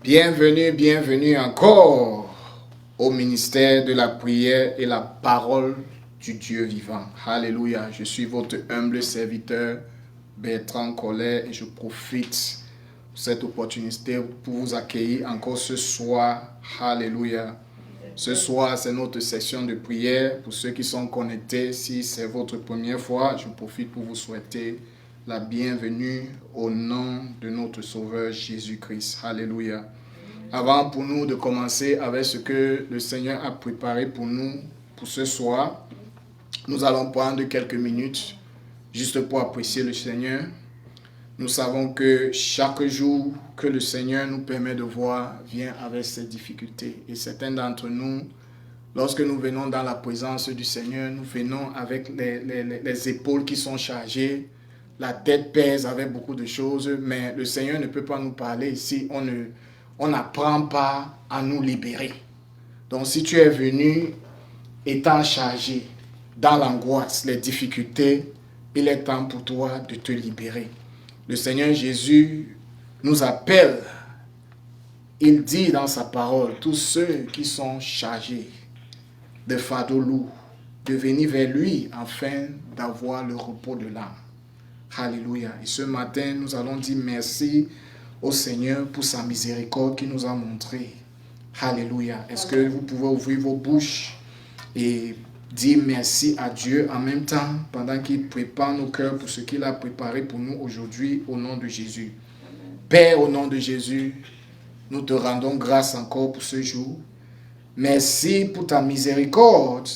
Bienvenue, bienvenue encore au ministère de la prière et la parole du Dieu vivant. Alléluia. Je suis votre humble serviteur Bertrand Collet et je profite de cette opportunité pour vous accueillir encore ce soir. Alléluia. Ce soir, c'est notre session de prière. Pour ceux qui sont connectés, si c'est votre première fois, je profite pour vous souhaiter la bienvenue au nom de notre Sauveur Jésus-Christ. Alléluia. Avant pour nous de commencer avec ce que le Seigneur a préparé pour nous pour ce soir, nous allons prendre quelques minutes juste pour apprécier le Seigneur. Nous savons que chaque jour que le Seigneur nous permet de voir vient avec ses difficultés. Et certains d'entre nous, lorsque nous venons dans la présence du Seigneur, nous venons avec les épaules qui sont chargées, la tête pèse avec beaucoup de choses, mais le Seigneur ne peut pas nous parler si on n'apprend pas à nous libérer. Donc si tu es venu étant chargé dans l'angoisse, les difficultés, il est temps pour toi de te libérer. Le Seigneur Jésus nous appelle, il dit dans sa parole, tous ceux qui sont chargés de fardeaux lourds, de venir vers lui afin d'avoir le repos de l'âme. Alléluia. Et ce matin, nous allons dire merci au Seigneur pour sa miséricorde qu'il nous a montré. Alléluia. Est-ce que vous pouvez ouvrir vos bouches et dire merci à Dieu en même temps pendant qu'il prépare nos cœurs pour ce qu'il a préparé pour nous aujourd'hui au nom de Jésus. Père, au nom de Jésus, nous te rendons grâce encore pour ce jour. Merci pour ta miséricorde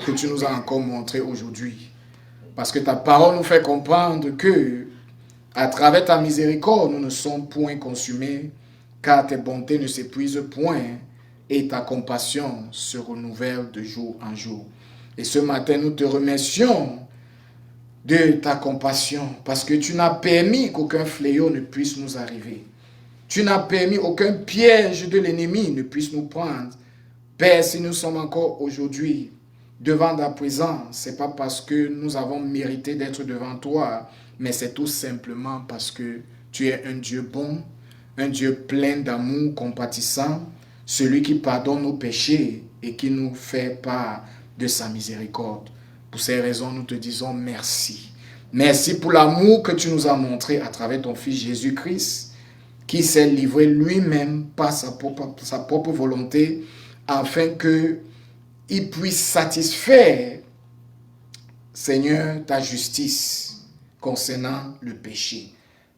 que tu nous as encore montré aujourd'hui. Parce que ta parole nous fait comprendre que à travers ta miséricorde, nous ne sommes point consumés, car tes bontés ne s'épuisent point et ta compassion se renouvelle de jour en jour. Et ce matin, nous te remercions de ta compassion, parce que tu n'as permis qu'aucun fléau ne puisse nous arriver. Tu n'as permis aucun piège de l'ennemi ne puisse nous prendre. Père, si nous sommes encore aujourd'hui devant ta présence, ce n'est pas parce que nous avons mérité d'être devant toi, mais c'est tout simplement parce que tu es un Dieu bon, un Dieu plein d'amour, compatissant, celui qui pardonne nos péchés et qui nous fait part de sa miséricorde. Pour ces raisons, nous te disons merci. Merci pour l'amour que tu nous as montré à travers ton Fils Jésus-Christ, qui s'est livré lui-même par sa propre volonté, afin qu'il puisse satisfaire, Seigneur, ta justice concernant le péché.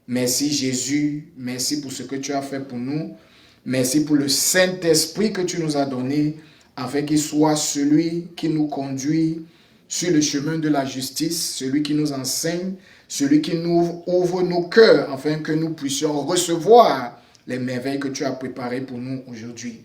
Merci Jésus, merci pour ce que tu as fait pour nous. Merci pour le Saint-Esprit que tu nous as donné, afin qu'il soit celui qui nous conduit sur le chemin de la justice, celui qui nous enseigne, celui qui nous ouvre nos cœurs, afin que nous puissions recevoir les merveilles que tu as préparées pour nous aujourd'hui.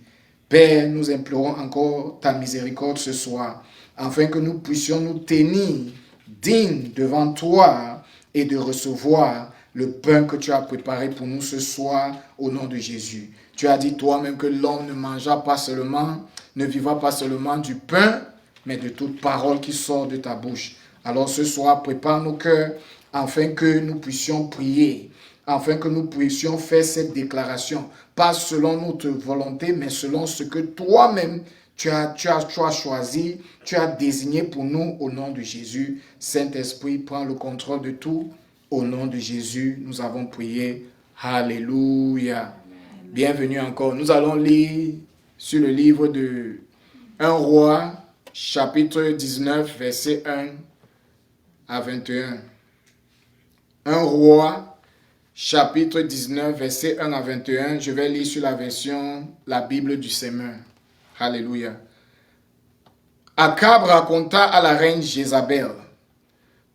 Père, nous implorons encore ta miséricorde ce soir, afin que nous puissions nous tenir dignes devant toi et de recevoir le pain que tu as préparé pour nous ce soir au nom de Jésus. Tu as dit toi-même que l'homme ne vivra pas seulement du pain, mais de toute parole qui sort de ta bouche. Alors ce soir, prépare nos cœurs afin que nous puissions prier, afin que nous puissions faire cette déclaration, pas selon notre volonté, mais selon ce que toi-même tu as choisi, tu as désigné pour nous au nom de Jésus. Saint-Esprit, prends le contrôle de tout. Au nom de Jésus, nous avons prié. Alléluia. Bienvenue encore. Nous allons lire sur le livre de 1 Roi, chapitre 19, verset 1 à 21. 1 Roi, chapitre 19, verset 1 à 21. Je vais lire sur la version, la Bible du Semeur. Alléluia. Akab raconta à la reine Jézabel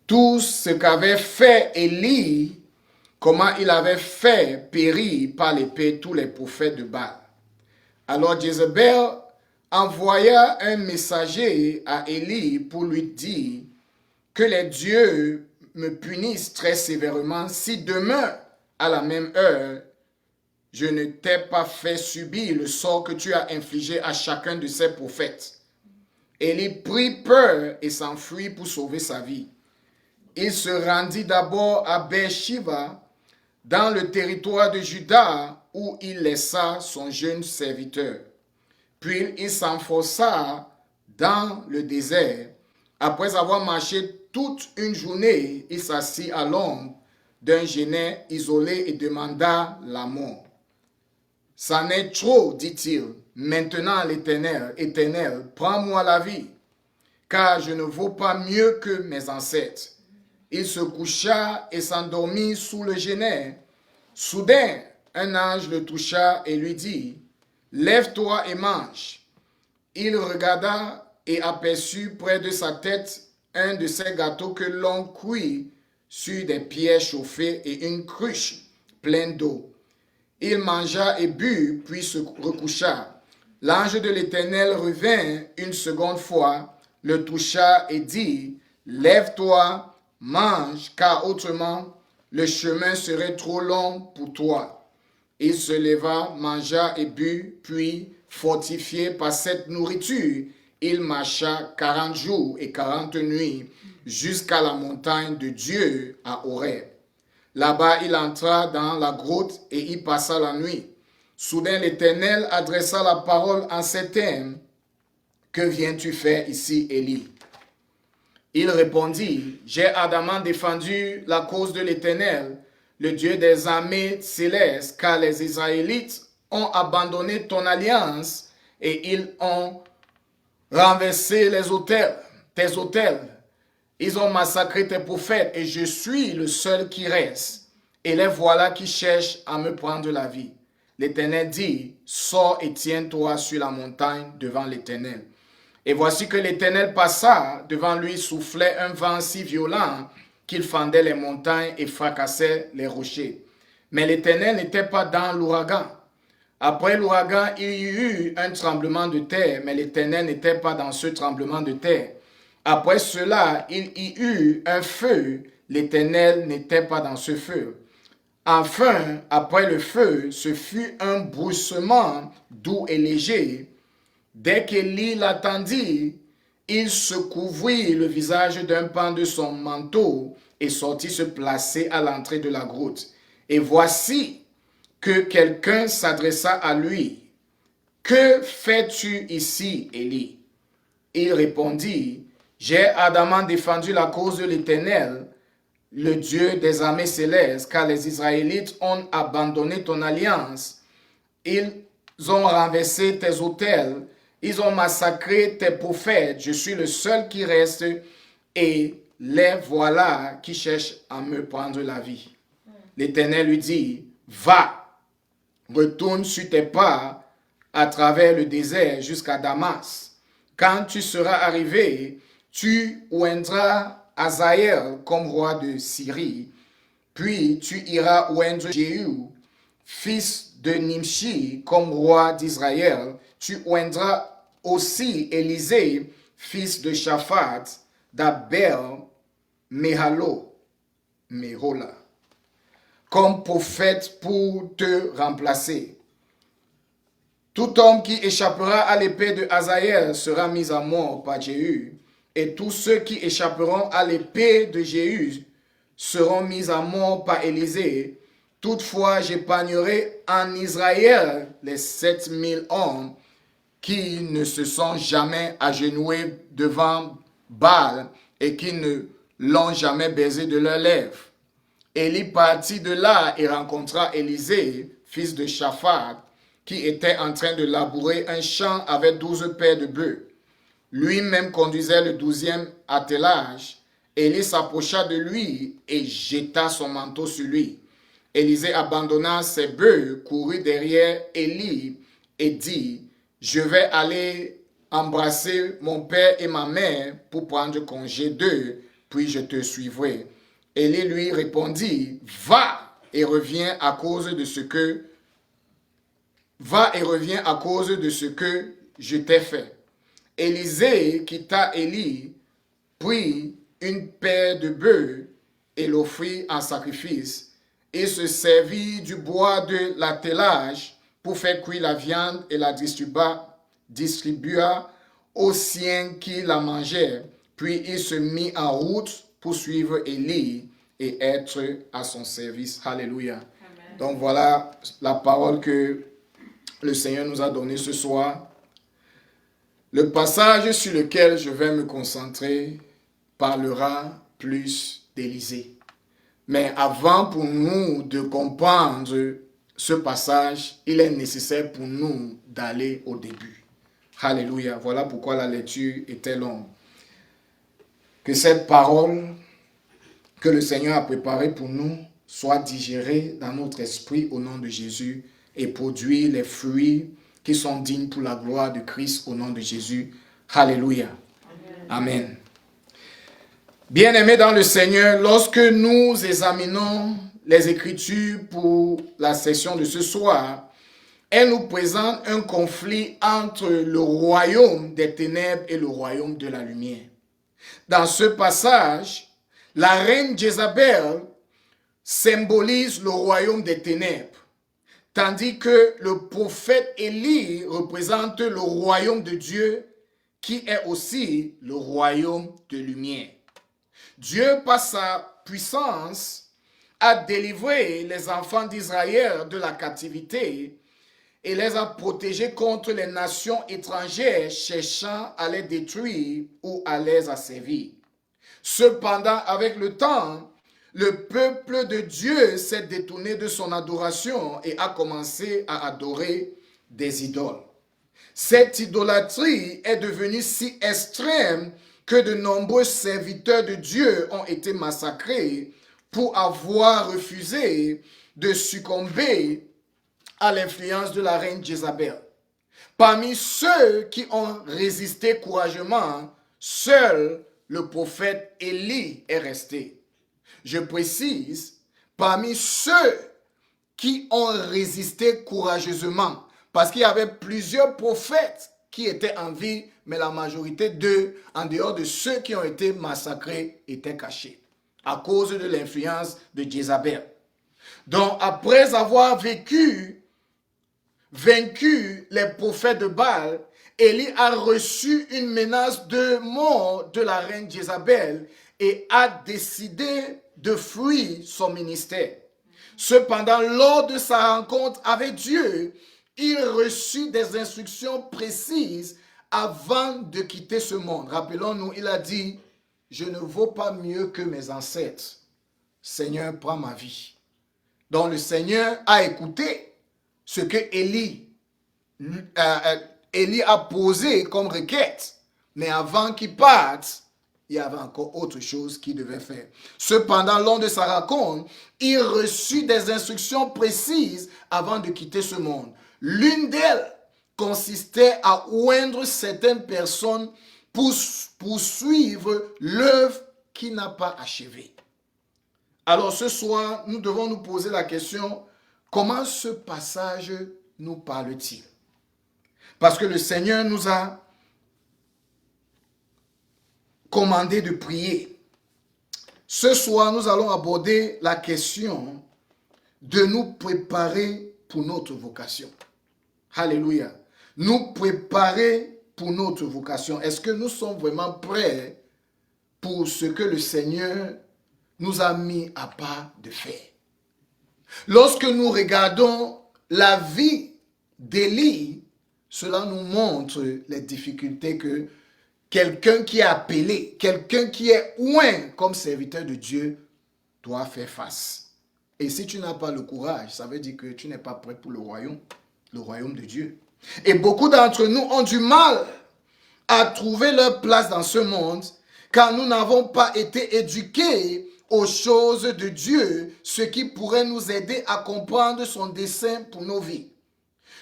tout ce qu'avait fait Élie, comment il avait fait périr par l'épée tous les prophètes de Baal. Alors Jézabel envoya un messager à Élie pour lui dire que les dieux me punissent très sévèrement si demain, à la même heure, je ne t'ai pas fait subir le sort que tu as infligé à chacun de ces prophètes. Élie prit peur et s'enfuit pour sauver sa vie. Il se rendit d'abord à Beersheba, dans le territoire de Juda, où il laissa son jeune serviteur. Puis il s'enfonça dans le désert. Après avoir marché toute une journée, il s'assit à l'ombre d'un genêt isolé et demanda la mort. C'en est trop, dit-il. Maintenant, l'Éternel, prends-moi la vie, car je ne vaux pas mieux que mes ancêtres. Il se coucha et s'endormit sous le genêt. Soudain, un ange le toucha et lui dit, « Lève-toi et mange. » Il regarda et aperçut près de sa tête un de ces gâteaux que l'on cuit sur des pierres chauffées et une cruche pleine d'eau. Il mangea et but, puis se recoucha. L'ange de l'Éternel revint une seconde fois, le toucha et dit, « Lève-toi, mange, car autrement le chemin serait trop long pour toi. » Il se leva, mangea et but, puis, fortifié par cette nourriture, il marcha 40 jours et 40 nuits jusqu'à la montagne de Dieu à Horeb. Là-bas, il entra dans la grotte et y passa la nuit. Soudain, l'Éternel adressa la parole en ces termes. « Que viens-tu faire ici, Élie ?» Il répondit, « J'ai ardemment défendu la cause de l'Éternel, le Dieu des armées célestes, car les Israélites ont abandonné ton alliance et ils ont renversé les autels, tes autels. Ils ont massacré tes prophètes et je suis le seul qui reste. Et les voilà qui cherchent à me prendre la vie. » L'Éternel dit, « Sors et tiens-toi sur la montagne devant l'Éternel. » Et voici que l'Éternel passa, devant lui soufflait un vent si violent qu'il fendait les montagnes et fracassait les rochers. Mais l'Éternel n'était pas dans l'ouragan. Après l'ouragan, il y eut un tremblement de terre, mais l'Éternel n'était pas dans ce tremblement de terre. Après cela, il y eut un feu, l'Éternel n'était pas dans ce feu. Enfin, après le feu, ce fut un bruissement doux et léger. Dès qu'Élie l'attendit, il se couvrit le visage d'un pan de son manteau et sortit se placer à l'entrée de la grotte. Et voici que quelqu'un s'adressa à lui. « Que fais-tu ici, Élie ?» Il répondit, « J'ai ardemment défendu la cause de l'Éternel, le Dieu des armées célestes, car les Israélites ont abandonné ton alliance. Ils ont renversé tes autels, ils ont massacré tes prophètes. Je suis le seul qui reste et les voilà qui cherchent à me prendre la vie. » L'Éternel lui dit, « Va, retourne sur tes pas à travers le désert jusqu'à Damas. Quand tu seras arrivé, tu oindras Hazaël comme roi de Syrie, puis tu iras oindre Jéhu, fils de Nimshi, comme roi d'Israël. Tu oindras aussi Élisée, fils de Shaphat, d'Abel Mehola, comme prophète pour te remplacer. Tout homme qui échappera à l'épée de Hazaël sera mis à mort par Jéhu, et tous ceux qui échapperont à l'épée de Jéhu seront mis à mort par Élisée. Toutefois, j'épargnerai en Israël les 7000 hommes qui ne se sont jamais agenouillés devant Baal et qui ne l'ont jamais baisé de leurs lèvres. » Élie partit de là et rencontra Élisée, fils de Shaphat, qui était en train de labourer un champ avec 12 paires de bœufs. Lui-même conduisait le 12e attelage. Élie s'approcha de lui et jeta son manteau sur lui. Élisée abandonna ses bœufs, courut derrière Élie et dit, « Je vais aller embrasser mon père et ma mère pour prendre congé d'eux, puis je te suivrai. » Élie lui répondit, « Va et reviens à cause de ce que je t'ai fait. » Élisée quitta Élie, prit une paire de bœufs et l'offrit en sacrifice. Il se servit du bois de l'attelage pour faire cuire la viande et la distribua aux siens qui la mangeaient. Puis il se mit en route pour suivre Élie et être à son service. Alléluia. Donc voilà la parole que le Seigneur nous a donnée ce soir. Le passage sur lequel je vais me concentrer parlera plus d'Élisée. Mais avant pour nous de comprendre ce passage, il est nécessaire pour nous d'aller au début. Alléluia. Voilà pourquoi la lecture était longue. Que cette parole que le Seigneur a préparée pour nous soit digérée dans notre esprit au nom de Jésus et produire les fruits qui sont dignes pour la gloire de Christ au nom de Jésus. Alléluia. Amen. Bien-aimés dans le Seigneur, lorsque nous examinons les Écritures pour la session de ce soir, elle nous présente un conflit entre le royaume des ténèbres et le royaume de la lumière. Dans ce passage, la reine Jézabel symbolise le royaume des ténèbres, tandis que le prophète Élie représente le royaume de Dieu, qui est aussi le royaume de lumière. Dieu, par sa puissance, a délivré les enfants d'Israël de la captivité et les a protégés contre les nations étrangères cherchant à les détruire ou à les asservir. Cependant, avec le temps, le peuple de Dieu s'est détourné de son adoration et a commencé à adorer des idoles. Cette idolâtrie est devenue si extrême que de nombreux serviteurs de Dieu ont été massacrés pour avoir refusé de succomber à l'influence de la reine Jézabel. Parmi ceux qui ont résisté courageusement, seul le prophète Élie est resté. Je précise, parmi ceux qui ont résisté courageusement, parce qu'il y avait plusieurs prophètes qui étaient en vie, mais la majorité d'eux, en dehors de ceux qui ont été massacrés, étaient cachés à cause de l'influence de Jézabel. Donc, après avoir vaincu les prophètes de Baal, Élie a reçu une menace de mort de la reine Jézabel et a décidé de fuir son ministère. Cependant, lors de sa rencontre avec Dieu, il reçut des instructions précises avant de quitter ce monde. Rappelons-nous, il a dit, « Je ne vaux pas mieux que mes ancêtres. Seigneur, prends ma vie. » Donc le Seigneur a écouté ce que Élie a posé comme requête. Mais avant qu'il parte, il y avait encore autre chose qu'il devait faire. Cependant, lors de sa rencontre, il reçut des instructions précises avant de quitter ce monde. L'une d'elles consistait à oindre certaines personnes pour poursuivre l'œuvre qu'il n'a pas achevée. Alors ce soir, nous devons nous poser la question, comment ce passage nous parle-t-il? Parce que le Seigneur nous a commandé de prier. Ce soir, nous allons aborder la question de nous préparer pour notre vocation. Alléluia. Nous préparer pour notre vocation. Est-ce que nous sommes vraiment prêts pour ce que le Seigneur nous a mis à part de faire? Lorsque nous regardons la vie d'Élie, cela nous montre les difficultés que quelqu'un qui est appelé, quelqu'un qui est oint comme serviteur de Dieu doit faire face. Et si tu n'as pas le courage, ça veut dire que tu n'es pas prêt pour le royaume de Dieu. Et beaucoup d'entre nous ont du mal à trouver leur place dans ce monde car nous n'avons pas été éduqués aux choses de Dieu, ce qui pourrait nous aider à comprendre son dessein pour nos vies.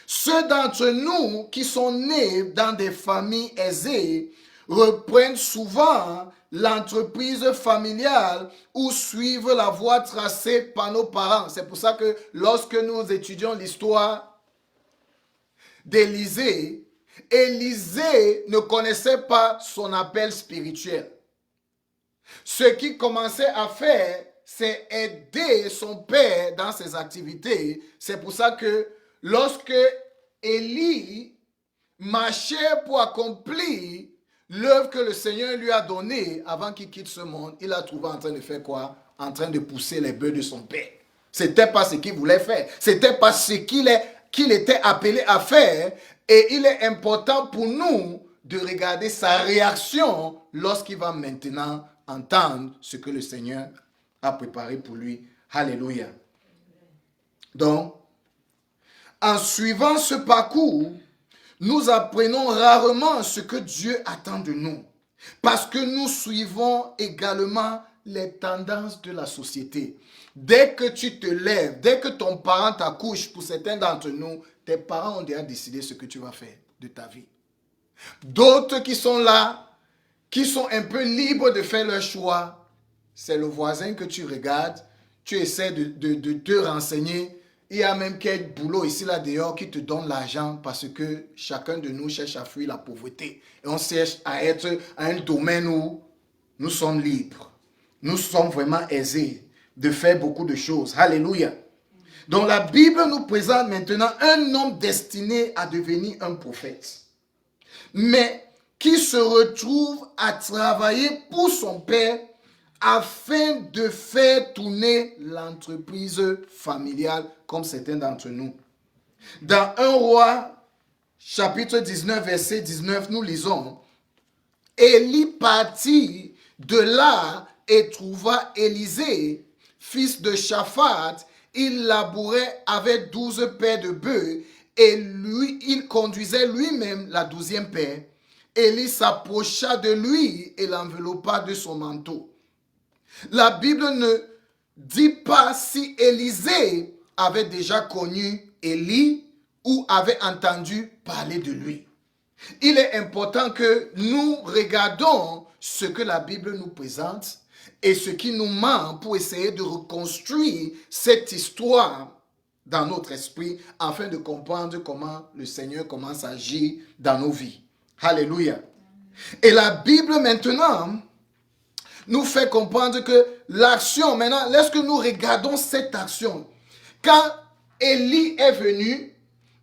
Ceux d'entre nous qui sont nés dans des familles aisées reprennent souvent l'entreprise familiale ou suivent la voie tracée par nos parents. C'est pour ça que lorsque nous étudions l'histoire d'Élisée, Élisée ne connaissait pas son appel spirituel. Ce qu'il commençait à faire, c'est aider son père dans ses activités. C'est pour ça que lorsque Élie marchait pour accomplir l'œuvre que le Seigneur lui a donnée avant qu'il quitte ce monde, il a trouvé en train de faire quoi? En train de pousser les bœufs de son père. C'était pas ce qu'il voulait faire. C'était pas ce qu'il était appelé à faire. Et il est important pour nous de regarder sa réaction lorsqu'il va maintenant entendre ce que le Seigneur a préparé pour lui. Alléluia. Donc, en suivant ce parcours, nous apprenons rarement ce que Dieu attend de nous. Parce que nous suivons également les tendances de la société. Dès que tu te lèves, dès que ton parent t'accouche, pour certains d'entre nous, tes parents ont déjà décidé ce que tu vas faire de ta vie. D'autres qui sont là, qui sont un peu libres de faire leur choix, c'est le voisin que tu regardes, tu essaies de te renseigner. Il y a même quelques boulots ici, là, dehors, qui te donnent l'argent parce que chacun de nous cherche à fuir la pauvreté. Et on cherche à être à un domaine où nous sommes libres. Nous sommes vraiment aisés de faire beaucoup de choses. Alléluia. Donc la Bible nous présente maintenant un homme destiné à devenir un prophète, mais qui se retrouve à travailler pour son père afin de faire tourner l'entreprise familiale, comme certains d'entre nous. Dans 1 Roi, chapitre 19, verset 19, nous lisons, « Élie partit de là et trouva Élisée, fils de Shaphat. Il labourait avec 12 paires de bœufs et lui, il conduisait lui-même la 12e paire. Élie s'approcha de lui et l'enveloppa de son manteau. » La Bible ne dit pas si Élisée avait déjà connu Élie ou avait entendu parler de lui. Il est important que nous regardons ce que la Bible nous présente et ce qui nous manque pour essayer de reconstruire cette histoire dans notre esprit afin de comprendre comment le Seigneur commence à agir dans nos vies. Alléluia. Et la Bible maintenant nous fait comprendre que l'action, maintenant, lorsque nous regardons cette action, quand Élie est venu,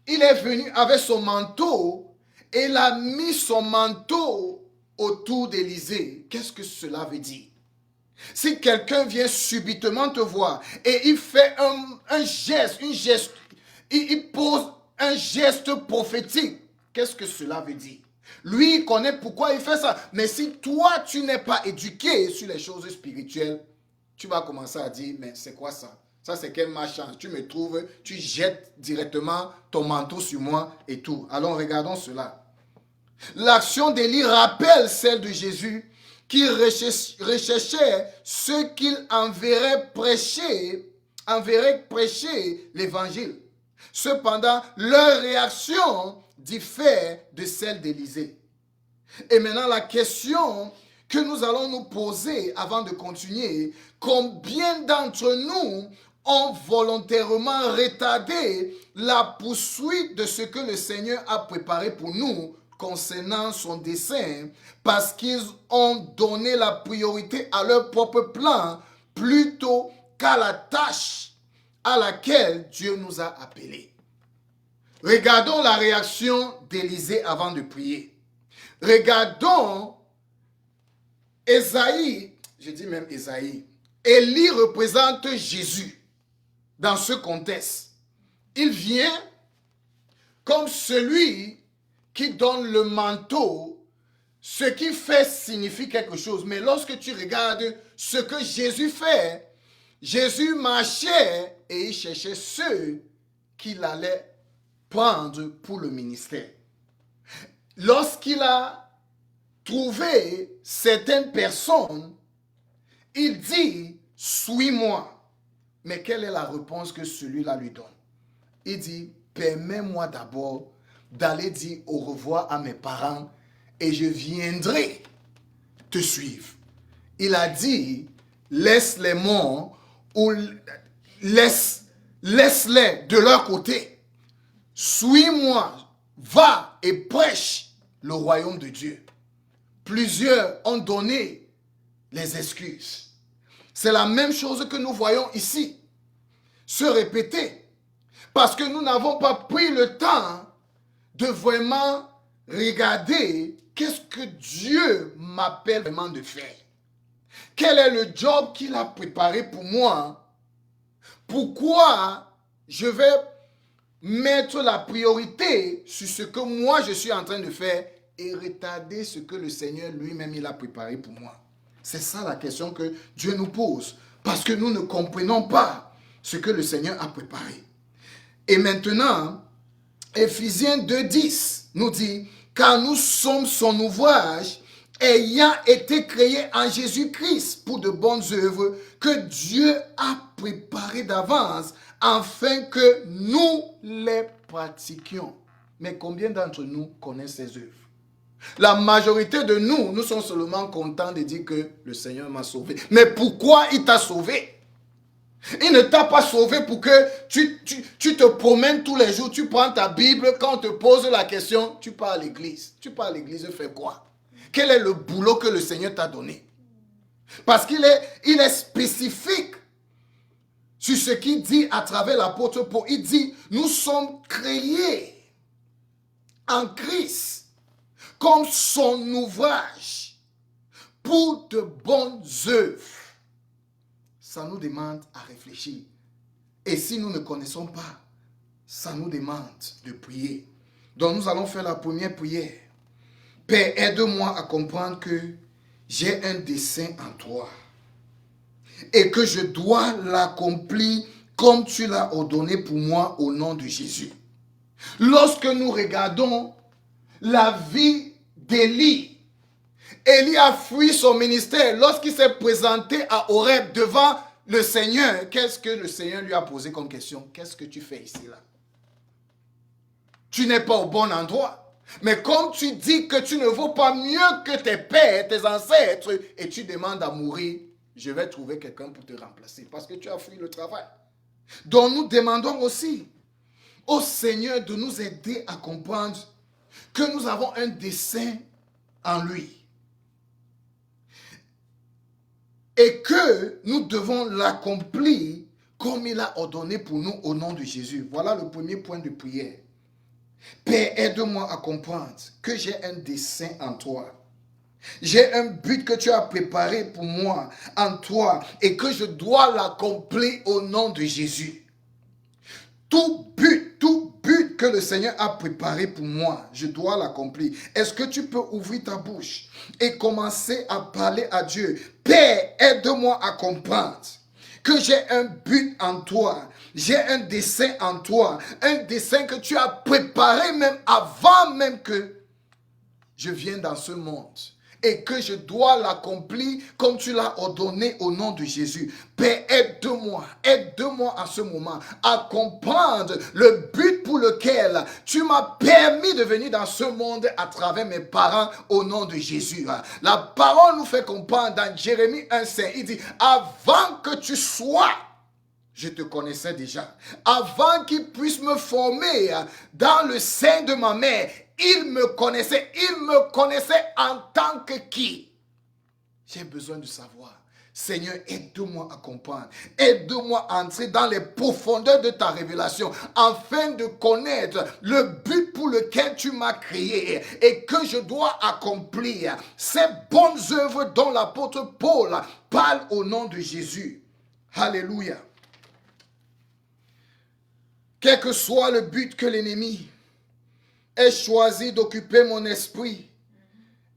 il est venu avec son manteau et il a mis son manteau autour d'Élisée. Qu'est-ce que cela veut dire? Si quelqu'un vient subitement te voir et il fait un geste, il pose un geste prophétique, qu'est-ce que cela veut dire? Lui, il connaît pourquoi il fait ça. Mais si toi, tu n'es pas éduqué sur les choses spirituelles, tu vas commencer à dire, mais c'est quoi ça? Ça, c'est quelle malchance? Tu me trouves, tu jettes directement ton manteau sur moi et tout. Alors, regardons cela. L'action d'Élie rappelle celle de Jésus qui recherchait ceux qu'il enverrait prêcher l'évangile. Cependant, leur réaction diffère de celle d'Élisée. Et maintenant, la question que nous allons nous poser avant de continuer, combien d'entre nous ont volontairement retardé la poursuite de ce que le Seigneur a préparé pour nous concernant son dessein parce qu'ils ont donné la priorité à leur propre plan plutôt qu'à la tâche à laquelle Dieu nous a appelés. Regardons la réaction d'Élisée avant de prier. Regardons Ésaïe, je dis même Ésaïe. Élie représente Jésus dans ce contexte. Il vient comme celui qui donne le manteau. Ce qu'il fait signifie quelque chose. Mais lorsque tu regardes ce que Jésus fait, Jésus marchait et il cherchait ceux qu'il allait prendre pour le ministère. Lorsqu'il a trouvé certaines personnes, il dit, suis-moi. Mais quelle est la réponse que celui-là lui donne? Il dit, permets-moi d'abord d'aller dire au revoir à mes parents et je viendrai te suivre. Il a dit, laisse les morts ou laisse-les de leur côté. Suis-moi, va et prêche le royaume de Dieu. Plusieurs ont donné les excuses. C'est la même chose que nous voyons ici se répéter. Parce que nous n'avons pas pris le temps de vraiment regarder qu'est-ce que Dieu m'appelle vraiment de faire. Quel est le job qu'il a préparé pour moi pourquoi je vais mettre la priorité sur ce que moi je suis en train de faire et retarder ce que le Seigneur lui-même il a préparé pour moi? C'est ça la question que Dieu nous pose. Parce que nous ne comprenons pas ce que le Seigneur a préparé. Et maintenant, Éphésiens 2:10 nous dit, car nous sommes son ouvrage, ayant été créés en Jésus-Christ pour de bonnes œuvres que Dieu a préparées d'avance afin que nous les pratiquions. Mais combien d'entre nous connaissent ces œuvres? La majorité de nous, nous sommes seulement contents de dire que le Seigneur m'a sauvé. Mais pourquoi il t'a sauvé? Il ne t'a pas sauvé pour que tu te promènes tous les jours, tu prends ta Bible, quand on te pose la question, tu pars à l'église. Tu pars à l'église, fais quoi? Quel est le boulot que le Seigneur t'a donné? Parce qu'il est spécifique sur ce qu'il dit à travers l'apôtre Paul. Il dit, nous sommes créés en Christ comme son ouvrage pour de bonnes œuvres. Ça nous demande à réfléchir. Et si nous ne connaissons pas, ça nous demande de prier. Donc nous allons faire la première prière. Père, aide-moi à comprendre que j'ai un dessein en toi et que je dois l'accomplir comme tu l'as ordonné pour moi au nom de Jésus. Lorsque nous regardons la vie d'Élie, Élie a fui son ministère. Lorsqu'il s'est présenté à Horeb devant le Seigneur, qu'est-ce que le Seigneur lui a posé comme question? Qu'est-ce que tu fais ici là? Tu n'es pas au bon endroit. Mais comme tu dis que tu ne vaux pas mieux que tes pères, tes ancêtres, et tu demandes à mourir, je vais trouver quelqu'un pour te remplacer parce que tu as fui le travail. Donc nous demandons aussi au Seigneur de nous aider à comprendre que nous avons un dessein en lui. Et que nous devons l'accomplir comme il a ordonné pour nous au nom de Jésus. Voilà le premier point de prière. Père, aide-moi à comprendre que j'ai un dessein en toi. J'ai un but que tu as préparé pour moi en toi et que je dois l'accomplir au nom de Jésus. Tout but que le Seigneur a préparé pour moi, je dois l'accomplir. Est-ce que tu peux ouvrir ta bouche et commencer à parler à Dieu? Père, aide-moi à comprendre que j'ai un but en toi. J'ai un dessein en toi. Un dessein que tu as préparé même avant même que je vienne dans ce monde. Et que je dois l'accomplir comme tu l'as ordonné au nom de Jésus. Père, aide-moi à ce moment à comprendre le but pour lequel tu m'as permis de venir dans ce monde à travers mes parents au nom de Jésus. La parole nous fait comprendre dans Jérémie 1:5, il dit, avant que tu sois, je te connaissais déjà. Avant qu'il puisse me former dans le sein de ma mère, il me connaissait. Il me connaissait en tant que qui? J'ai besoin de savoir. Seigneur, aide-moi à comprendre. Aide-moi à entrer dans les profondeurs de ta révélation afin de connaître le but pour lequel tu m'as créé et que je dois accomplir ces bonnes œuvres dont l'apôtre Paul parle au nom de Jésus. Alléluia. Quel que soit le but que l'ennemi ait choisi d'occuper mon esprit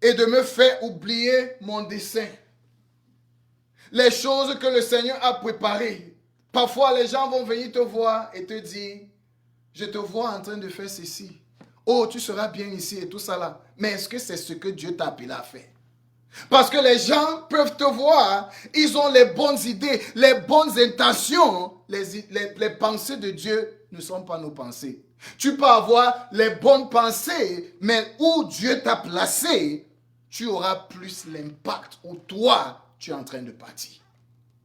et de me faire oublier mon dessein, les choses que le Seigneur a préparées, parfois les gens vont venir te voir et te dire, je te vois en train de faire ceci. Oh, tu seras bien ici et tout ça là. Mais est-ce que c'est ce que Dieu t'a appelé à faire? Parce que les gens peuvent te voir, ils ont les bonnes idées, les bonnes intentions. Les pensées de Dieu ne sont pas nos pensées. Tu peux avoir les bonnes pensées, mais où Dieu t'a placé, tu auras plus l'impact où toi, tu es en train de partir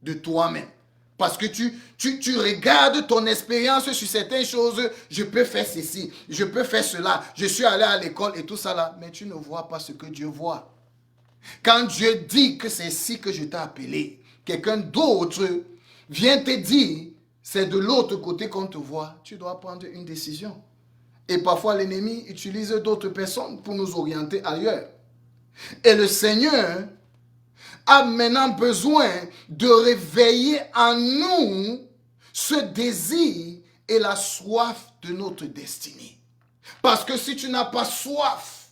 de toi-même. Parce que tu regardes ton expérience sur certaines choses, je peux faire ceci, je peux faire cela, je suis allé à l'école et tout ça là, mais tu ne vois pas ce que Dieu voit. Quand Dieu dit que c'est ici que je t'ai appelé, quelqu'un d'autre vient te dire, c'est de l'autre côté qu'on te voit, tu dois prendre une décision. Et parfois l'ennemi utilise d'autres personnes pour nous orienter ailleurs. Et le Seigneur a maintenant besoin de réveiller en nous ce désir est la soif de notre destinée. Parce que si tu n'as pas soif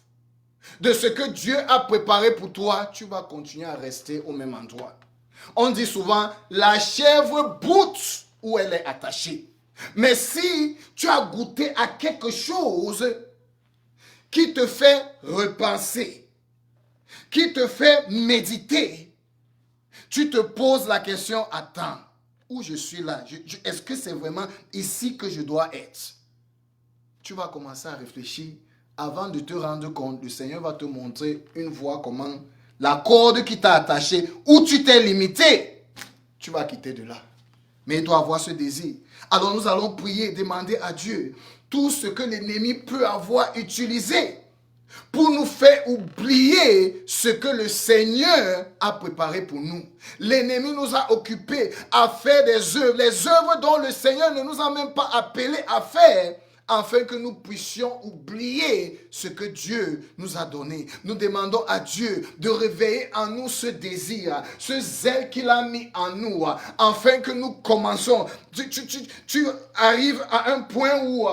de ce que Dieu a préparé pour toi, tu vas continuer à rester au même endroit. On dit souvent, la chèvre broute où elle est attachée. Mais si tu as goûté à quelque chose qui te fait repenser, qui te fait méditer, tu te poses la question, attends, où je suis là? Est-ce que c'est vraiment ici que je dois être? Tu vas commencer à réfléchir. Avant de te rendre compte, le Seigneur va te montrer une voie, comment la corde qui t'a attaché, où tu t'es limité, tu vas quitter de là. Mais il doit avoir ce désir. Alors nous allons prier, demander à Dieu tout ce que l'ennemi peut avoir utilisé pour nous faire oublier ce que le Seigneur a préparé pour nous. L'ennemi nous a occupés à faire des œuvres, les œuvres dont le Seigneur ne nous a même pas appelés à faire, afin que nous puissions oublier ce que Dieu nous a donné. Nous demandons à Dieu de réveiller en nous ce désir, ce zèle qu'il a mis en nous, afin que nous commençons. Tu arrives à un point où,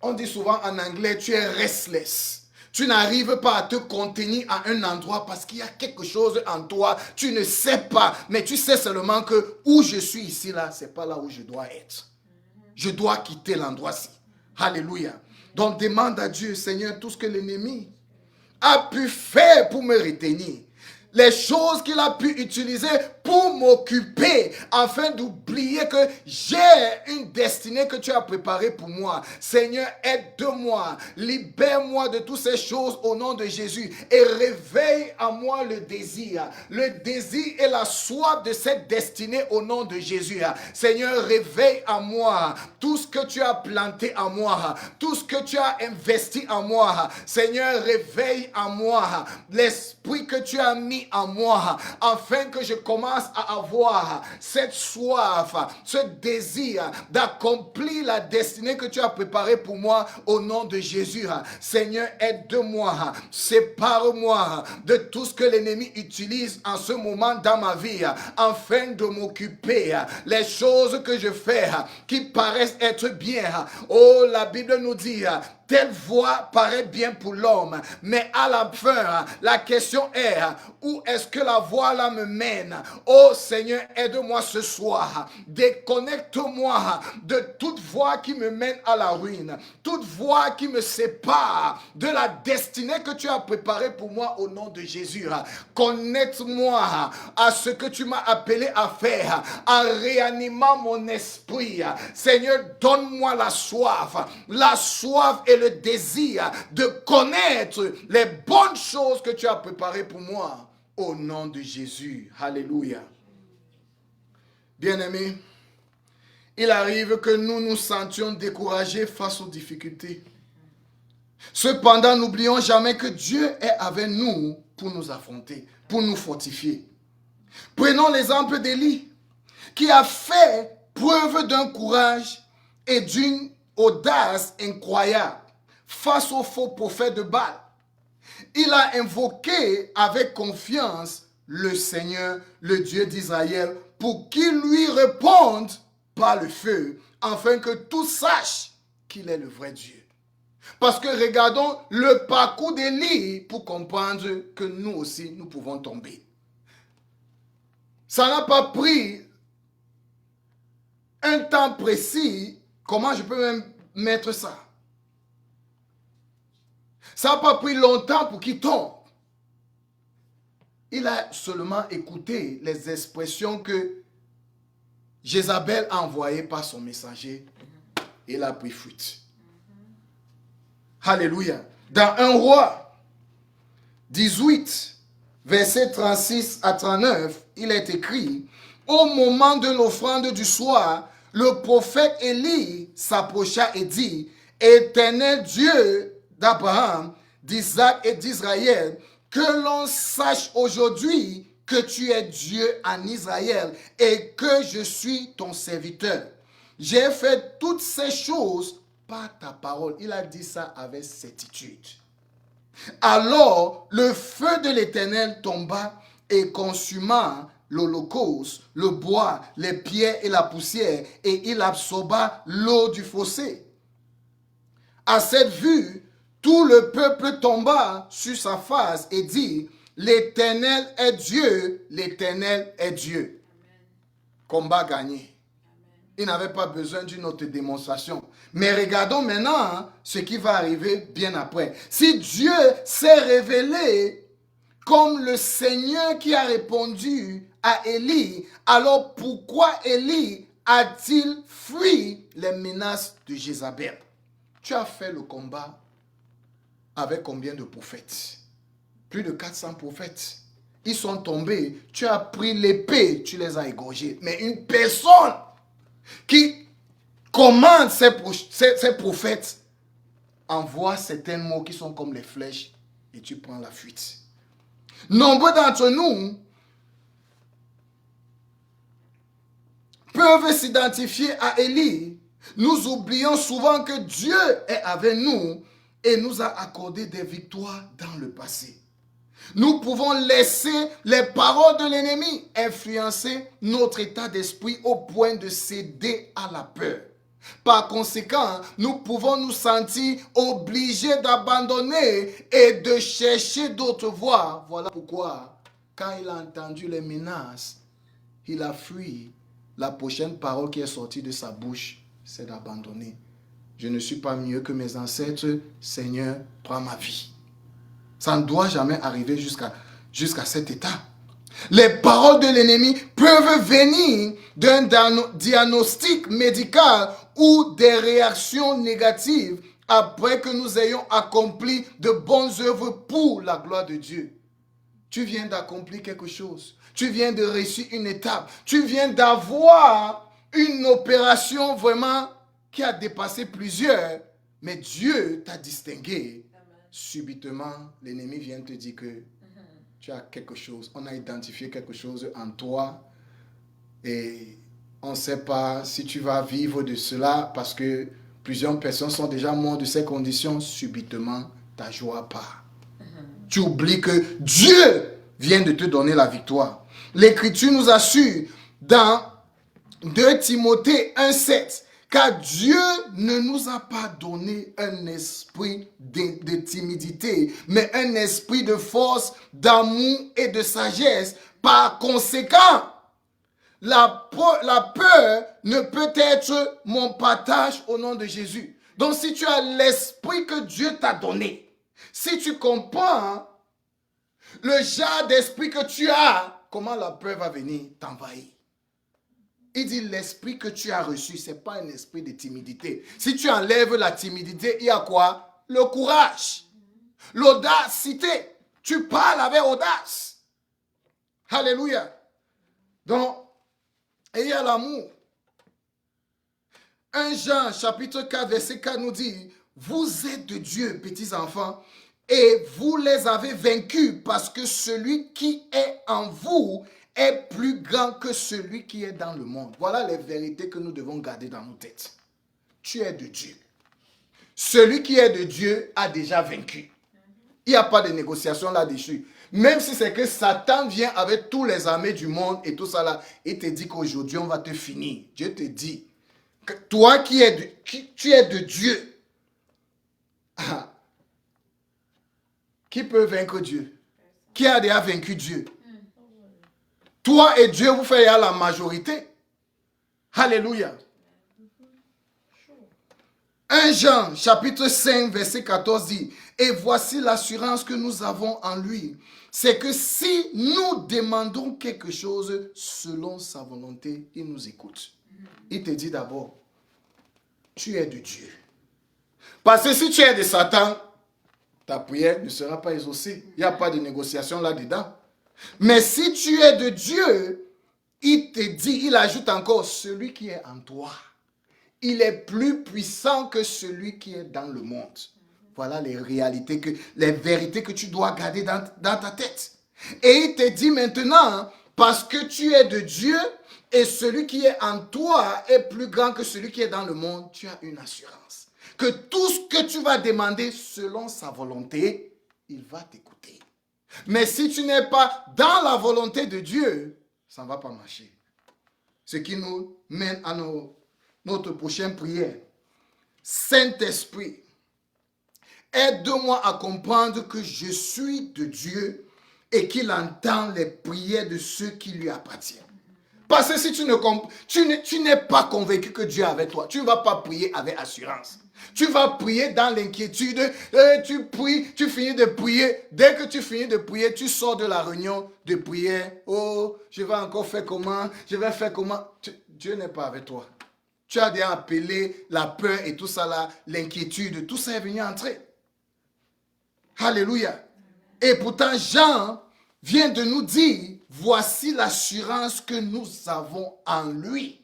on dit souvent en anglais, tu es restless. Tu n'arrives pas à te contenir à un endroit parce qu'il y a quelque chose en toi. Tu ne sais pas, mais tu sais seulement que où je suis ici, là, c'est pas là où je dois être. Je dois quitter l'endroit-ci. Alléluia. Donc demande à Dieu, Seigneur, tout ce que l'ennemi a pu faire pour me retenir. Les choses qu'il a pu utiliser pour m'occuper, afin d'oublier que j'ai une destinée que tu as préparée pour moi. Seigneur, aide-moi, libère-moi de toutes ces choses au nom de Jésus et réveille en moi le désir et la soif de cette destinée au nom de Jésus. Seigneur, réveille en moi tout ce que tu as planté en moi, tout ce que tu as investi en moi. Seigneur, réveille en moi l'esprit que tu as mis en moi, afin que je commence à avoir cette soif, ce désir d'accomplir la destinée que tu as préparée pour moi au nom de Jésus. Seigneur, aide-moi, sépare-moi de tout ce que l'ennemi utilise en ce moment dans ma vie, afin de m'occuper les choses que je fais qui paraissent être bien. Oh, la Bible nous dit, telle voie paraît bien pour l'homme, mais à la fin, la question est, où est-ce que la voie là me mène? Oh Seigneur, aide-moi ce soir, déconnecte-moi de toute voie qui me mène à la ruine, toute voie qui me sépare de la destinée que tu as préparée pour moi au nom de Jésus. Connecte-moi à ce que tu m'as appelé à faire, en réanimant mon esprit. Seigneur, donne-moi la soif et le désir de connaître les bonnes choses que tu as préparées pour moi au nom de Jésus. Alléluia. Bien-aimés, il arrive que nous nous sentions découragés face aux difficultés. Cependant, n'oublions jamais que Dieu est avec nous pour nous affronter, pour nous fortifier. Prenons l'exemple d'Élie, qui a fait preuve d'un courage et d'une audace incroyable face aux faux prophètes de Baal. Il a invoqué avec confiance le Seigneur, le Dieu d'Israël, pour qu'il lui réponde par le feu, afin que tous sachent qu'il est le vrai Dieu. Parce que regardons le parcours d'Élie pour comprendre que nous aussi, nous pouvons tomber. Ça n'a pas pris un temps précis. Comment je peux même mettre ça? Ça n'a pas pris longtemps pour qu'il tombe. Il a seulement écouté les expressions que Jézabel a envoyées par son messager. Il a pris fuite. Alléluia. Dans 1 Roi 18, versets 36 à 39, il est écrit, au moment de l'offrande du soir, le prophète Élie s'approcha et dit, Éternel Dieu d'Abraham, d'Isaac et d'Israël, que l'on sache aujourd'hui que tu es Dieu en Israël et que je suis ton serviteur. J'ai fait toutes ces choses par ta parole. Il a dit ça avec certitude. Alors le feu de l'Éternel tomba et consuma l'holocauste, le bois, les pierres et la poussière, et il absorba l'eau du fossé. À cette vue, tout le peuple tomba sur sa face et dit, l'Éternel est Dieu, l'Éternel est Dieu. Combat gagné. Il n'avait pas besoin d'une autre démonstration. Mais regardons maintenant ce qui va arriver bien après. Si Dieu s'est révélé comme le Seigneur qui a répondu à Élie, alors pourquoi Élie a-t-il fui les menaces de Jézabel? Tu as fait le combat avec combien de prophètes? Plus de 400 prophètes. Ils sont tombés. Tu as pris l'épée, tu les as égorgés. Mais une personne qui commande ces prophètes envoie certains mots qui sont comme les flèches et tu prends la fuite. Nombreux d'entre nous peuvent s'identifier à Élie. Nous oublions souvent que Dieu est avec nous et nous a accordé des victoires dans le passé. Nous pouvons laisser les paroles de l'ennemi influencer notre état d'esprit au point de céder à la peur. Par conséquent, nous pouvons nous sentir obligés d'abandonner et de chercher d'autres voies. Voilà pourquoi, quand il a entendu les menaces, il a fui. La prochaine parole qui est sortie de sa bouche, c'est d'abandonner. Je ne suis pas mieux que mes ancêtres. Seigneur, prends ma vie. Ça ne doit jamais arriver jusqu'à cet état. Les paroles de l'ennemi peuvent venir d'un diagnostic médical ou des réactions négatives après que nous ayons accompli de bonnes œuvres pour la gloire de Dieu. Tu viens d'accomplir quelque chose. Tu viens de réussir une étape. Tu viens d'avoir une opération vraiment qui a dépassé plusieurs. Mais Dieu t'a distingué. Subitement, l'ennemi vient te dire que tu as quelque chose. On a identifié quelque chose en toi. Et on ne sait pas si tu vas vivre de cela parce que plusieurs personnes sont déjà mortes de ces conditions. Subitement, ta joie part. Tu oublies que Dieu vient de te donner la victoire. L'Écriture nous assure dans 2 Timothée 1,7 car Dieu ne nous a pas donné un esprit de timidité, mais un esprit de force, d'amour et de sagesse. Par conséquent, la peur ne peut être mon partage au nom de Jésus. Donc si tu as l'esprit que Dieu t'a donné, si tu comprends le genre d'esprit que tu as, comment la peur va venir t'envahir? Il dit l'esprit que tu as reçu, ce n'est pas un esprit de timidité. Si tu enlèves la timidité, il y a quoi? Le courage, l'audacité. Tu parles avec audace. Alléluia. Donc, et il y a l'amour. 1 Jean chapitre 4 verset 4 nous dit, vous êtes de Dieu, petits enfants, et vous les avez vaincus parce que celui qui est en vous est plus grand que celui qui est dans le monde. Voilà les vérités que nous devons garder dans nos têtes. Tu es de Dieu. Celui qui est de Dieu a déjà vaincu. Il n'y a pas de négociation là-dessus. Même si c'est que Satan vient avec tous les armées du monde et tout ça là, il te dit qu'aujourd'hui on va te finir. Dieu te dit que toi tu es de Dieu. Ah. Qui peut vaincre Dieu? Qui a déjà vaincu Dieu? Toi et Dieu, vous faites la majorité. Alléluia. 1 Jean, chapitre 5, verset 14 dit, et voici l'assurance que nous avons en lui. C'est que si nous demandons quelque chose selon sa volonté, il nous écoute. Il te dit d'abord, tu es de Dieu. Parce que si tu es de Satan, ta prière ne sera pas exaucée. Il n'y a pas de négociation là-dedans. Mais si tu es de Dieu, il te dit, il ajoute encore, celui qui est en toi, il est plus puissant que celui qui est dans le monde. Voilà les réalités, les vérités que tu dois garder dans ta tête. Et il te dit maintenant, parce que tu es de Dieu et celui qui est en toi est plus grand que celui qui est dans le monde, tu as une assurance. Que tout ce que tu vas demander selon sa volonté, il va t'écouter. Mais si tu n'es pas dans la volonté de Dieu, ça ne va pas marcher. Ce qui nous mène à notre prochaine prière. Saint-Esprit, aide-moi à comprendre que je suis de Dieu et qu'il entend les prières de ceux qui lui appartiennent. Parce que si tu n'es pas convaincu que Dieu est avec toi, tu ne vas pas prier avec assurance. Tu vas prier dans l'inquiétude, tu pries, tu finis de prier. Dès que tu finis de prier, tu sors de la réunion de prière. Oh, je vais encore faire comment? Je vais faire comment? Dieu n'est pas avec toi. Tu as déjà appelé la peur et tout ça là, l'inquiétude, tout ça est venu entrer. Alléluia. Et pourtant, Jean vient de nous dire, voici l'assurance que nous avons en lui.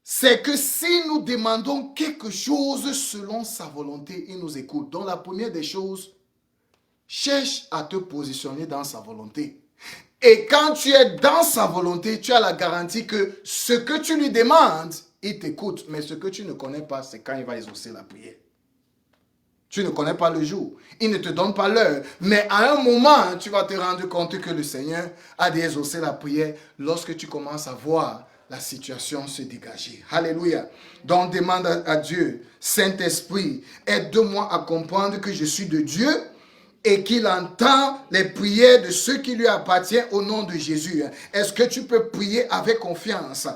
C'est que si nous demandons quelque chose selon sa volonté, il nous écoute. Donc la première des choses, cherche à te positionner dans sa volonté. Et quand tu es dans sa volonté, tu as la garantie que ce que tu lui demandes, il t'écoute. Mais ce que tu ne connais pas, c'est quand il va exaucer la prière. Tu ne connais pas le jour. Il ne te donne pas l'heure. Mais à un moment, tu vas te rendre compte que le Seigneur a exaucé la prière lorsque tu commences à voir la situation se dégager. Alléluia. Donc demande à Dieu, Saint-Esprit, aide-moi à comprendre que je suis de Dieu et qu'il entend les prières de ceux qui lui appartiennent au nom de Jésus. Est-ce que tu peux prier avec confiance?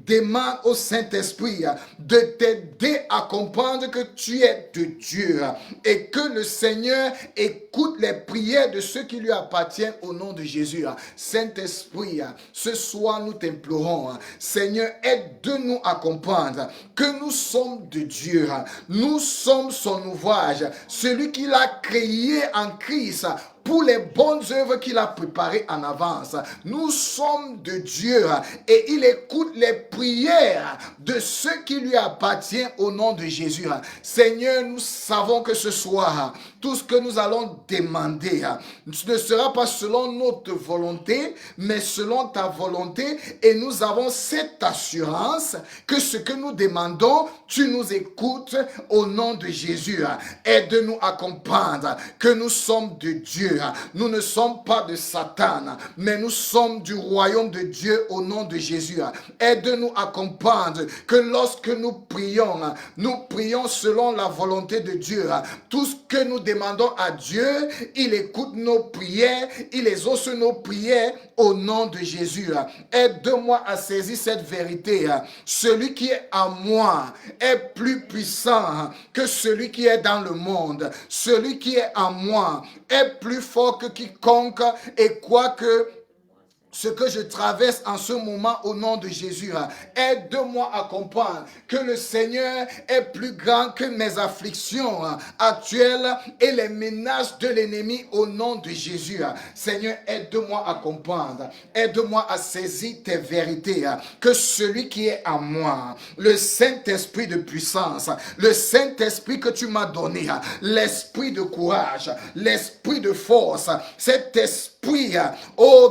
Demande au Saint-Esprit de t'aider à comprendre que tu es de Dieu et que le Seigneur écoute les prières de ceux qui lui appartiennent au nom de Jésus. Saint-Esprit, ce soir nous t'implorons, Seigneur, aide-nous à comprendre que nous sommes de Dieu. Nous sommes son ouvrage, celui qui l'a créé en Christ pour les bonnes œuvres qu'il a préparées en avance. Nous sommes de Dieu et il écoute les prières de ceux qui lui appartiennent au nom de Jésus. Seigneur, nous savons que ce soir, tout ce que nous allons demander ne sera pas selon notre volonté, mais selon ta volonté. Et nous avons cette assurance que ce que nous demandons, tu nous écoutes au nom de Jésus. Aide-nous à comprendre que nous sommes de Dieu. Nous ne sommes pas de Satan, mais nous sommes du royaume de Dieu au nom de Jésus. Aide-nous à comprendre que lorsque nous prions selon la volonté de Dieu. Tout ce que nous demandons à Dieu, il écoute nos prières, il exauce nos prières au nom de Jésus. Aide-moi à saisir cette vérité. Celui qui est en moi est plus puissant que celui qui est dans le monde. Celui qui est en moi est plus fort que quiconque et quoique ce que je traverse en ce moment au nom de Jésus. Aide-moi à comprendre que le Seigneur est plus grand que mes afflictions actuelles et les menaces de l'ennemi au nom de Jésus. Seigneur, aide-moi à comprendre. Aide-moi à saisir tes vérités. Que celui qui est en moi, le Saint-Esprit de puissance, le Saint-Esprit que tu m'as donné, l'esprit de courage, l'esprit de force, cet esprit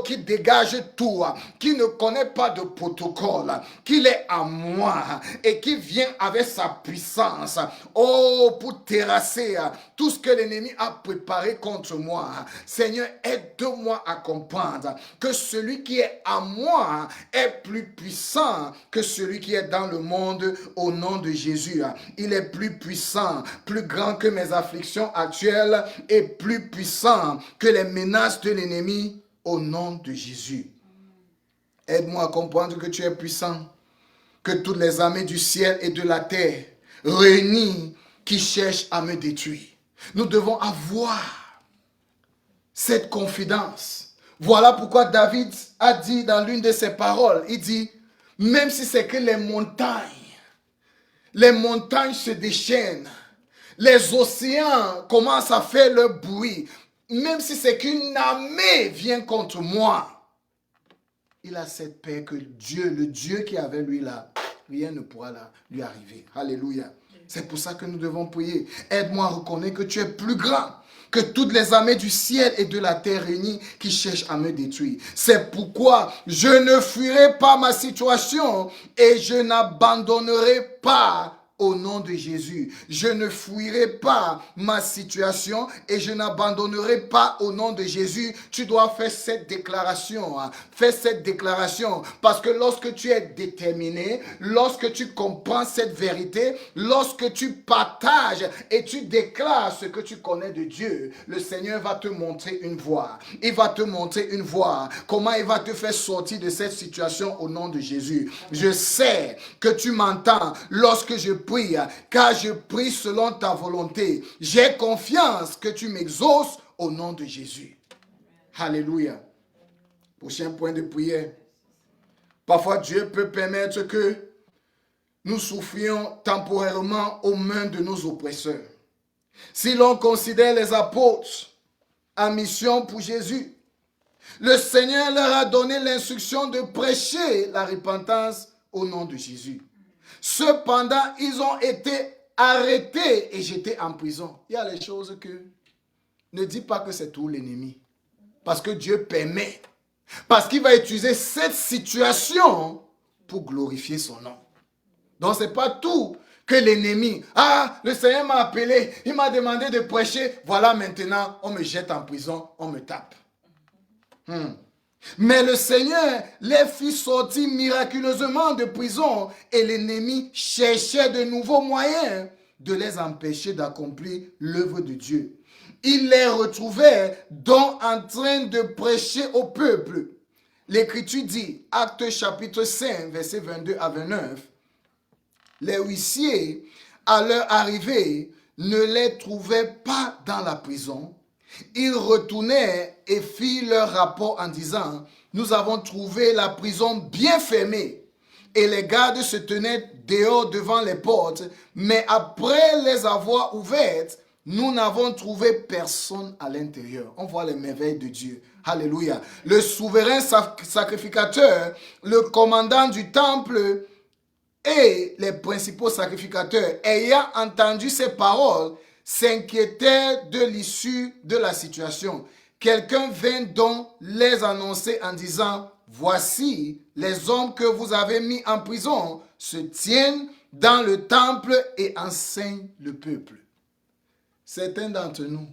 qui dégage tout, qui ne connaît pas de protocole, qu'il est à moi et qui vient avec sa puissance, pour terrasser tout ce que l'ennemi a préparé contre moi. Seigneur, aide-moi à comprendre que celui qui est à moi est plus puissant que celui qui est dans le monde au nom de Jésus. Il est plus puissant, plus grand que mes afflictions actuelles et plus puissant que les menaces de l'ennemi au nom de Jésus. Aide-moi à comprendre que tu es puissant, que toutes les armées du ciel et de la terre réunies qui cherchent à me détruire. Nous devons avoir cette confidence. Voilà pourquoi David a dit dans l'une de ses paroles, il dit, même si c'est que les montagnes se déchaînent, les océans commencent à faire leur bruit, même si c'est qu'une armée vient contre moi, il a cette paix que Dieu, le Dieu qui est avec lui là, rien ne pourra lui arriver. Alléluia. C'est pour ça que nous devons prier. Aide-moi à reconnaître que tu es plus grand que toutes les armées du ciel et de la terre réunies qui cherchent à me détruire. C'est pourquoi je ne fuirai pas ma situation et je n'abandonnerai pas au nom de Jésus. Je ne fuirai pas ma situation et je n'abandonnerai pas au nom de Jésus. Tu dois faire cette déclaration. Fais cette déclaration parce que lorsque tu es déterminé, lorsque tu comprends cette vérité, lorsque tu partages et tu déclares ce que tu connais de Dieu, le Seigneur va te montrer une voie. Il va te montrer une voie. Comment il va te faire sortir de cette situation au nom de Jésus. Je sais que tu m'entends lorsque je prie, car je prie selon ta volonté. J'ai confiance que tu m'exauces au nom de Jésus. Alléluia. Prochain point de prière. Parfois, Dieu peut permettre que nous souffrions temporairement aux mains de nos oppresseurs. Si l'on considère les apôtres en mission pour Jésus, le Seigneur leur a donné l'instruction de prêcher la repentance au nom de Jésus. Cependant, ils ont été arrêtés et jetés en prison. Il y a les choses que... Ne dis pas que c'est tout l'ennemi. Parce que Dieu permet. Parce qu'il va utiliser cette situation pour glorifier son nom. Donc, ce n'est pas tout que l'ennemi... Ah, le Seigneur m'a appelé, il m'a demandé de prêcher. Voilà, maintenant, on me jette en prison, on me tape. Mais le Seigneur les fit sortir miraculeusement de prison et l'ennemi cherchait de nouveaux moyens de les empêcher d'accomplir l'œuvre de Dieu. Il les retrouvait donc en train de prêcher au peuple. L'Écriture dit, Actes chapitre 5, versets 22 à 29, les huissiers, à leur arrivée, ne les trouvaient pas dans la prison. Ils retournaient et firent leur rapport en disant, nous avons trouvé la prison bien fermée. Et les gardes se tenaient dehors devant les portes, mais après les avoir ouvertes, nous n'avons trouvé personne à l'intérieur. On voit les merveilles de Dieu. Alléluia. Le souverain sacrificateur, le commandant du temple et les principaux sacrificateurs, ayant entendu ces paroles, s'inquiétaient de l'issue de la situation. Quelqu'un vint donc les annoncer en disant, voici, les hommes que vous avez mis en prison se tiennent dans le temple et enseignent le peuple. Certains d'entre nous,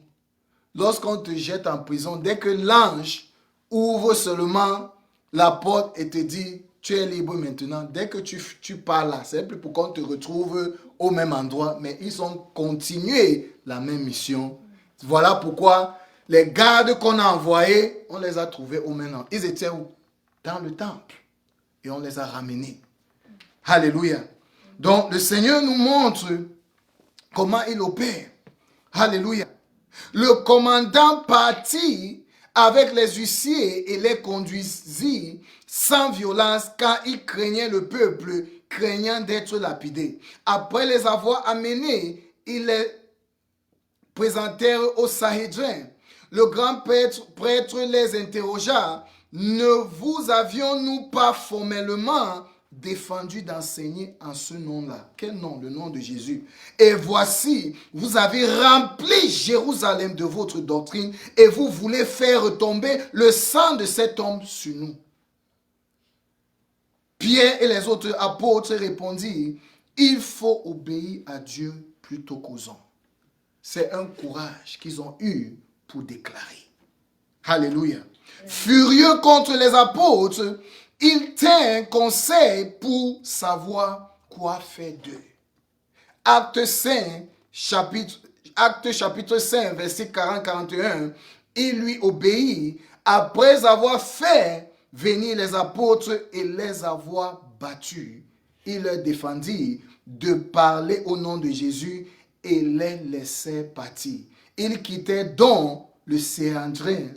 lorsqu'on te jette en prison, dès que l'ange ouvre seulement la porte et te dit, tu es libre maintenant, dès que tu pars là, c'est plus pour qu'on te retrouve au même endroit, mais ils ont continué la même mission. Voilà pourquoi les gardes qu'on a envoyés, on les a trouvés au même endroit. Ils étaient où? Dans le temple. Et on les a ramenés. Alléluia. Donc le Seigneur nous montre comment il opère. Alléluia. Le commandant partit avec les huissiers et les conduisit sans violence car il craignait le peuple, craignant d'être lapidé. Après les avoir amenés, ils les présentèrent au Sanhédrin. Le grand prêtre les interrogea. Ne vous avions-nous pas formellement défendu d'enseigner en ce nom-là? Quel nom? Le nom de Jésus. Et voici, vous avez rempli Jérusalem de votre doctrine et vous voulez faire retomber le sang de cet homme sur nous. Pierre et les autres apôtres répondirent, il faut obéir à Dieu plutôt qu'aux hommes. C'est un courage qu'ils ont eu pour déclarer. Alléluia. Furieux contre les apôtres, il tint conseil pour savoir quoi faire d'eux. Acte chapitre 5, verset 40-41, il lui obéit après avoir fait venir les apôtres et les avoir battus. Il leur défendit de parler au nom de Jésus et les laissait partir. Il quittait donc le Sanhédrin,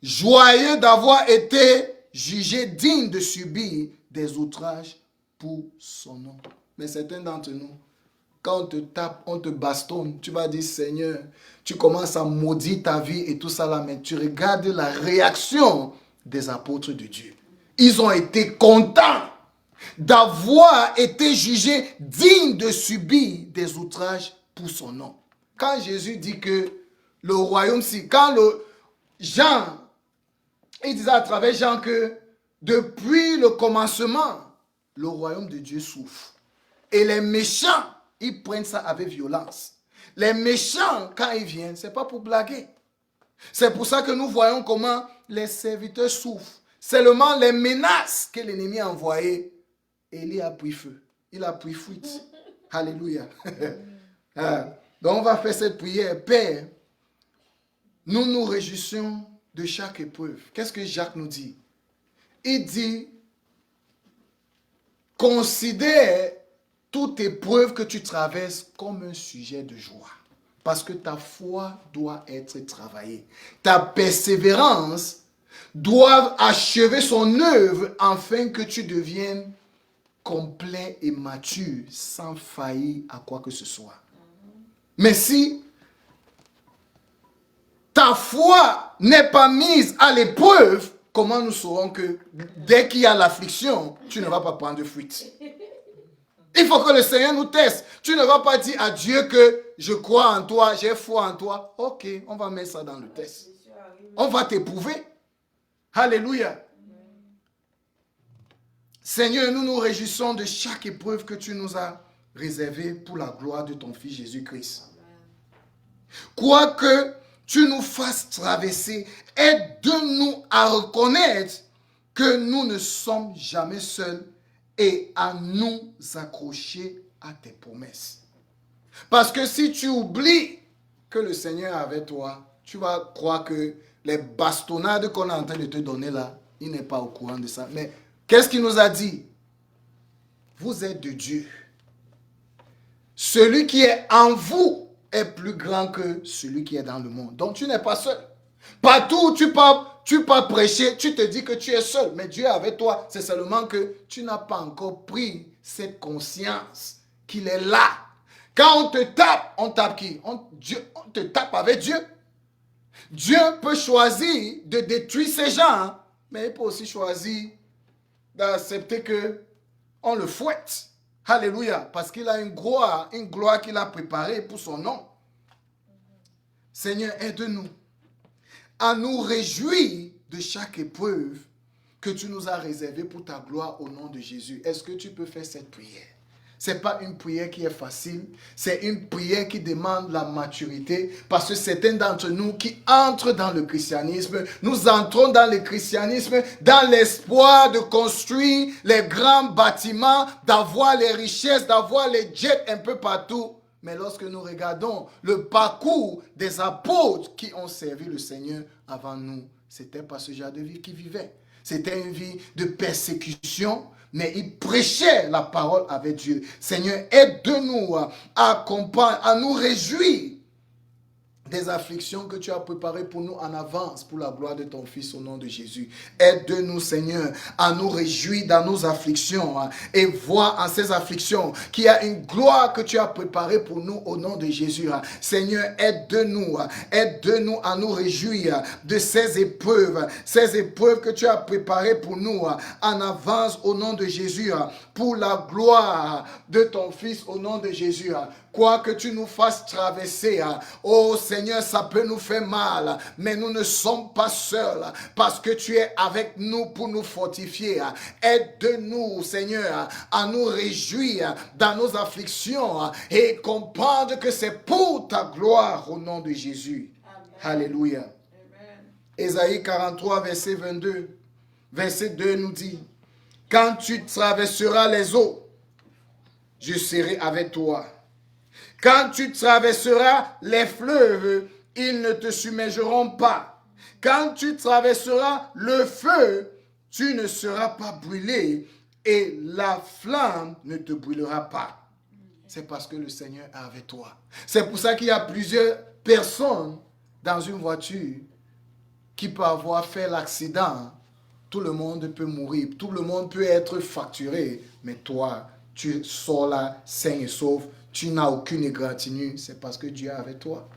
joyeux d'avoir été jugé digne de subir des outrages pour son nom. Mais certains d'entre nous, quand on te tape, on te bastonne, tu vas dire Seigneur, tu commences à maudire ta vie et tout ça là, mais tu regardes la réaction des apôtres de Dieu. Ils ont été contents d'avoir été jugés dignes de subir des outrages pour son nom. Quand Jésus dit que le royaume, quand Jean, il disait à travers Jean que depuis le commencement, le royaume de Dieu souffre. Et les méchants, ils prennent ça avec violence. Les méchants, quand ils viennent, ce n'est pas pour blaguer. C'est pour ça que nous voyons comment les serviteurs souffrent. Seulement les menaces que l'ennemi a envoyées, Élie a pris feu. Il a pris fuite. Alléluia. Donc on va faire cette prière. Père, nous nous réjouissons de chaque épreuve. Qu'est-ce que Jacques nous dit? Il dit, considère toute épreuve que tu traverses comme un sujet de joie. Parce que ta foi doit être travaillée. Ta persévérance doit achever son œuvre afin que tu deviennes complet et mature sans faillir à quoi que ce soit. Mais si ta foi n'est pas mise à l'épreuve, comment nous saurons que dès qu'il y a l'affliction, tu ne vas pas prendre de fuite? Il faut que le Seigneur nous teste. Tu ne vas pas dire à Dieu que je crois en toi, j'ai foi en toi. Ok, on va mettre ça dans le test. On va t'éprouver. Alléluia. Seigneur, nous nous réjouissons de chaque épreuve que tu nous as réservée pour la gloire de ton Fils Jésus-Christ. Quoique tu nous fasses traverser, aide-nous à reconnaître que nous ne sommes jamais seuls et à nous accrocher à tes promesses. Parce que si tu oublies que le Seigneur est avec toi, tu vas croire que les bastonnades qu'on est en train de te donner là, il n'est pas au courant de ça. Mais qu'est-ce qu'il nous a dit? Vous êtes de Dieu. Celui qui est en vous est plus grand que celui qui est dans le monde. Donc tu n'es pas seul. Partout où tu pars prêcher, tu te dis que tu es seul. Mais Dieu est avec toi. C'est seulement que tu n'as pas encore pris cette conscience qu'il est là. Quand on tape qui? On te tape avec Dieu. Dieu peut choisir de détruire ces gens, mais il peut aussi choisir d'accepter qu'on le fouette. Alléluia. Parce qu'il a une gloire qu'il a préparée pour son nom. Seigneur, aide-nous à nous réjouir de chaque épreuve que tu nous as réservée pour ta gloire au nom de Jésus. Est-ce que tu peux faire cette prière? Ce n'est pas une prière qui est facile, c'est une prière qui demande la maturité, parce que certains d'entre nous qui entrent dans le christianisme, nous entrons dans le christianisme dans l'espoir de construire les grands bâtiments, d'avoir les richesses, d'avoir les jets un peu partout. Mais lorsque nous regardons le parcours des apôtres qui ont servi le Seigneur avant nous, c'était pas ce genre de vie qu'ils vivaient. C'était une vie de persécution, mais ils prêchaient la parole avec Dieu. Seigneur, aide-nous à nous réjouir des afflictions que tu as préparées pour nous en avance, pour la gloire de ton Fils au nom de Jésus. Aide-nous, Seigneur, à nous réjouir dans nos afflictions et voir en ces afflictions qu'il y a une gloire que tu as préparée pour nous au nom de Jésus. Seigneur, aide-nous à nous réjouir de ces épreuves que tu as préparées pour nous en avance au nom de Jésus, pour la gloire de ton Fils au nom de Jésus. Quoi que tu nous fasses traverser, oh Seigneur, ça peut nous faire mal, mais nous ne sommes pas seuls, parce que tu es avec nous pour nous fortifier. Aide-nous, Seigneur, à nous réjouir dans nos afflictions et comprendre que c'est pour ta gloire au nom de Jésus. Amen. Alléluia. Amen. Ésaïe 43, verset 22, verset 2 nous dit, « Quand tu traverseras les eaux, je serai avec toi. Quand tu traverseras les fleuves, ils ne te submergeront pas. Quand tu traverseras le feu, tu ne seras pas brûlé et la flamme ne te brûlera pas. » C'est parce que le Seigneur est avec toi. C'est pour ça qu'il y a plusieurs personnes dans une voiture qui peuvent avoir fait l'accident. Tout le monde peut mourir, tout le monde peut être fracturé, mais toi, tu sors là sain et sauf. Tu n'as aucune égratignure, c'est parce que Dieu est avec toi.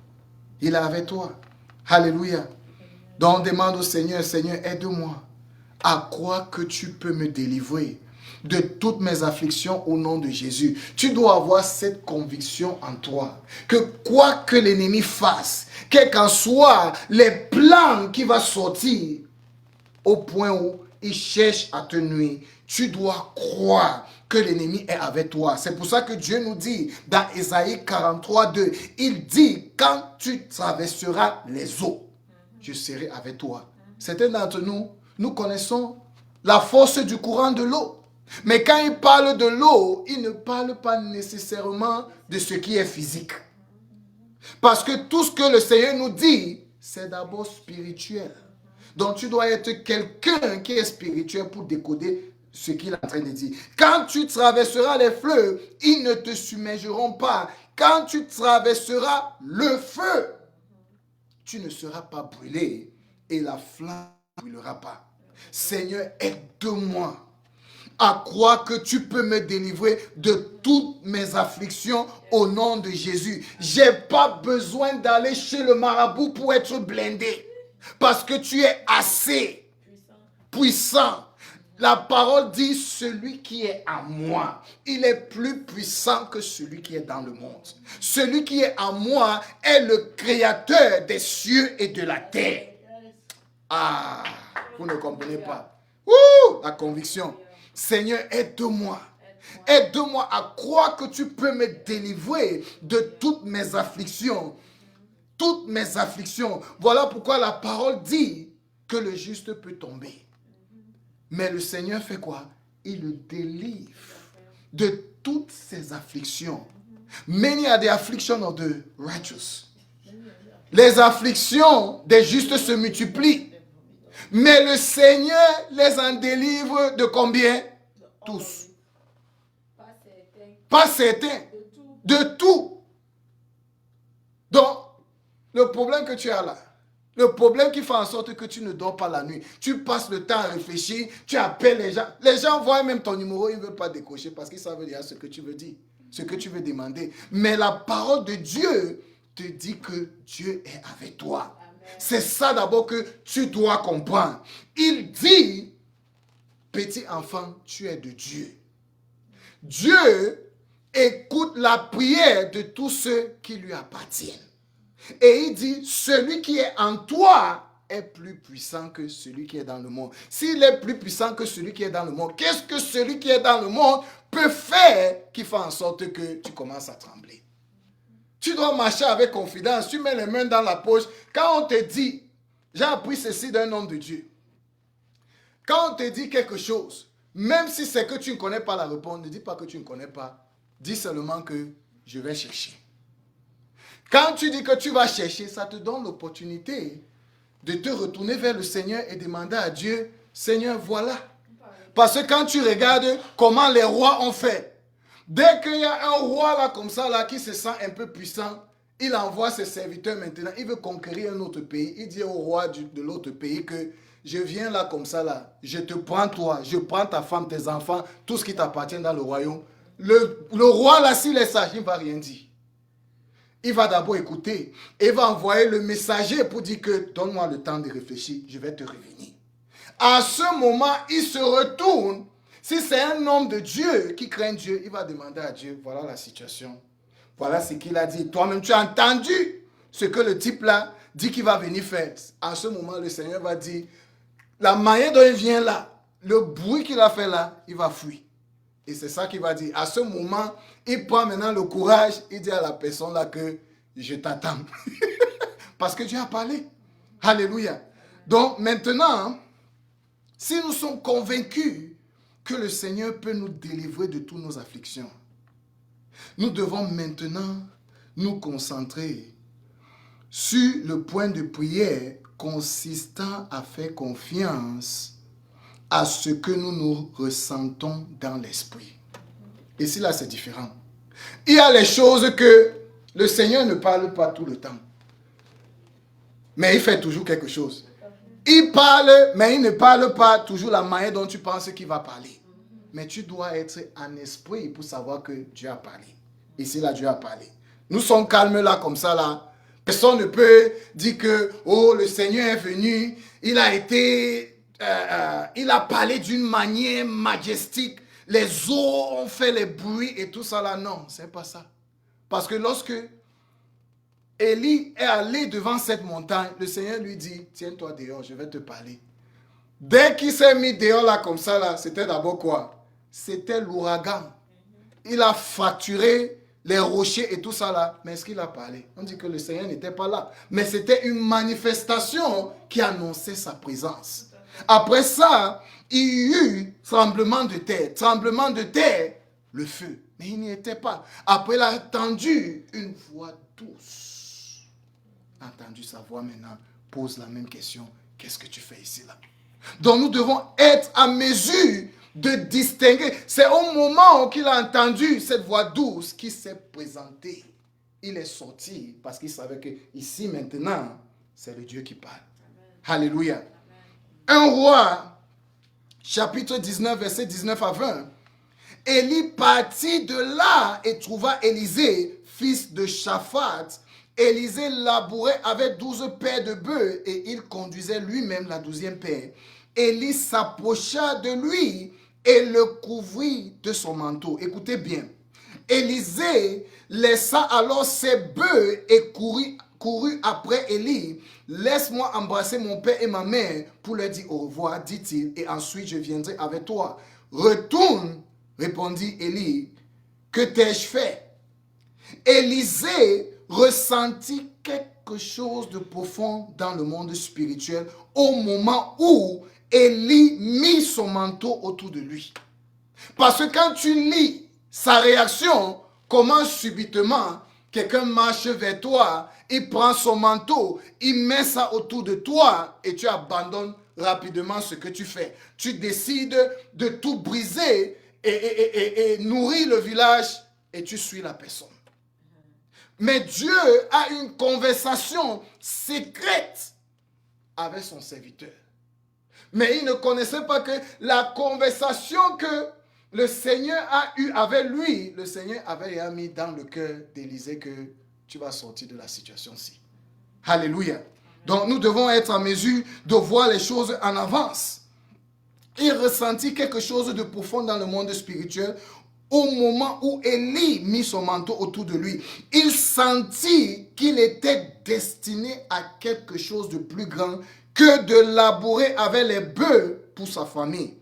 Il est avec toi. Alléluia. Donc on demande au Seigneur, Seigneur, aide-moi à croire que tu peux me délivrer de toutes mes afflictions au nom de Jésus. Tu dois avoir cette conviction en toi, que quoi que l'ennemi fasse, quels qu'en soient les plans qui vont sortir, au point où il cherche à te nuire, tu dois croire que l'ennemi est avec toi. C'est pour ça que Dieu nous dit dans Ésaïe 43, 2, il dit, quand tu traverseras les eaux, je serai avec toi. Certains d'entre nous, nous connaissons la force du courant de l'eau. Mais quand il parle de l'eau, il ne parle pas nécessairement de ce qui est physique. Parce que tout ce que le Seigneur nous dit, c'est d'abord spirituel. Donc tu dois être quelqu'un qui est spirituel pour décoder ce qu'il est en train de dire. Quand tu traverseras les fleuves, ils ne te submergeront pas. Quand tu traverseras le feu, tu ne seras pas brûlé et la flamme ne brûlera pas. Seigneur, aide-moi à croire que tu peux me délivrer de toutes mes afflictions au nom de Jésus. Je n'ai pas besoin d'aller chez le marabout pour être blindé. Parce que tu es assez puissant. La parole dit, celui qui est en moi, il est plus puissant que celui qui est dans le monde. Celui qui est en moi est le créateur des cieux et de la terre. Ah, vous ne comprenez pas. La conviction. Seigneur, aide-moi. Aide-moi à croire que tu peux me délivrer de toutes mes afflictions. Toutes mes afflictions. Voilà pourquoi la parole dit que le juste peut tomber. Mais le Seigneur fait quoi? Il le délivre de toutes ses afflictions. Many are the afflictions of the righteous. Les afflictions des justes se multiplient. Mais le Seigneur les en délivre de combien? Tous. Pas certains. De tout. Donc, le problème que tu as là, le problème qui fait en sorte que tu ne dors pas la nuit, tu passes le temps à réfléchir, tu appelles les gens. Les gens voient même ton numéro, ils ne veulent pas décocher parce qu'ils savent déjà ce que tu veux dire, ce que tu veux demander. Mais la parole de Dieu te dit que Dieu est avec toi. C'est ça d'abord que tu dois comprendre. Il dit, petit enfant, tu es de Dieu. Dieu écoute la prière de tous ceux qui lui appartiennent. Et il dit, celui qui est en toi est plus puissant que celui qui est dans le monde. S'il est plus puissant que celui qui est dans le monde, qu'est-ce que celui qui est dans le monde peut faire qui fait en sorte que tu commences à trembler? Tu dois marcher avec confidence, tu mets les mains dans la poche. Quand on te dit, j'ai appris ceci d'un homme de Dieu. Quand on te dit quelque chose, même si c'est que tu ne connais pas la réponse, ne dis pas que tu ne connais pas. Dis seulement que je vais chercher. Quand tu dis que tu vas chercher, ça te donne l'opportunité de te retourner vers le Seigneur et demander à Dieu, Seigneur, voilà. Parce que quand tu regardes comment les rois ont fait, dès qu'il y a un roi là comme ça, là, qui se sent un peu puissant, il envoie ses serviteurs maintenant, il veut conquérir un autre pays. Il dit au roi de l'autre pays que je viens là comme ça, là, je te prends toi, je prends ta femme, tes enfants, tout ce qui t'appartient dans le royaume. Le roi là, s'il est sage, il ne va rien dire. Il va d'abord écouter et va envoyer le messager pour dire que donne-moi le temps de réfléchir, je vais te revenir. À ce moment, il se retourne. Si c'est un homme de Dieu qui craint Dieu, il va demander à Dieu, voilà la situation. Voilà ce qu'il a dit. Toi-même, tu as entendu ce que le type là dit qu'il va venir faire. À ce moment, le Seigneur va dire, la manière dont il vient là, le bruit qu'il a fait là, il va fuir. Et c'est ça qu'il va dire. À ce moment, il prend maintenant le courage, il dit à la personne là que je t'attends. Parce que Dieu a parlé. Alléluia. Donc maintenant, si nous sommes convaincus que le Seigneur peut nous délivrer de toutes nos afflictions, nous devons maintenant nous concentrer sur le point de prière consistant à faire confiance à ce que nous ressentons dans l'esprit. Ici, là, c'est différent. Il y a les choses que le Seigneur ne parle pas tout le temps. Mais il fait toujours quelque chose. Il parle, mais il ne parle pas toujours la manière dont tu penses qu'il va parler. Mais tu dois être en esprit pour savoir que Dieu a parlé. Ici, là, Dieu a parlé. Nous sommes calmes là, comme ça, là. Personne ne peut dire que, oh, le Seigneur est venu, il a parlé d'une manière majestique. Les eaux ont fait les bruits et tout ça là. Non, c'est pas ça. Parce que lorsque Élie est allé devant cette montagne, le Seigneur lui dit, tiens-toi dehors, je vais te parler. Dès qu'il s'est mis dehors là comme ça là, c'était d'abord quoi? c'était l'ouragan. Il a fracturé les rochers et tout ça là. Mais est-ce qu'il a parlé? On dit que le Seigneur n'était pas là. Mais c'était une manifestation qui annonçait sa présence. Après ça, il y eut tremblement de terre. Tremblement de terre, le feu. Mais il n'y était pas. Après, il a entendu une voix douce. Entendu sa voix maintenant, pose la même question. Qu'est-ce que tu fais ici là? Donc nous devons être à mesure de distinguer. C'est au moment qu'il a entendu cette voix douce qu'il s'est présenté. Il est sorti parce qu'il savait que ici maintenant, c'est le Dieu qui parle. Amen. Alléluia. Amen. 1 Roi, chapitre 19, verset 19 à 20. Élie partit de là et trouva Élisée, fils de Shaphat. Élisée labourait avec 12 paires de bœufs et il conduisait lui-même la 12e paire. Élie s'approcha de lui et le couvrit de son manteau. Écoutez bien. Élisée laissa alors ses bœufs et courut après Élie. Laisse-moi embrasser mon père et ma mère pour leur dire au revoir, dit-il, et ensuite je viendrai avec toi. Retourne, répondit Élie, que t'ai-je fait? Élisée ressentit quelque chose de profond dans le monde spirituel au moment où Élie mit son manteau autour de lui. Parce que quand tu lis sa réaction, comment subitement quelqu'un marche vers toi, il prend son manteau, il met ça autour de toi et tu abandonnes rapidement ce que tu fais. Tu décides de tout briser et nourrir le village et tu suis la personne. Mais Dieu a une conversation secrète avec son serviteur. Mais il ne connaissait pas que la conversation que le Seigneur a eue avec lui, le Seigneur avait mis dans le cœur d'Élisée que tu vas sortir de la situation-ci. Alléluia. Donc nous devons être en mesure de voir les choses en avance. Il ressentit quelque chose de profond dans le monde spirituel au moment où Élie mit son manteau autour de lui. Il sentit qu'il était destiné à quelque chose de plus grand que de labourer avec les bœufs pour sa famille.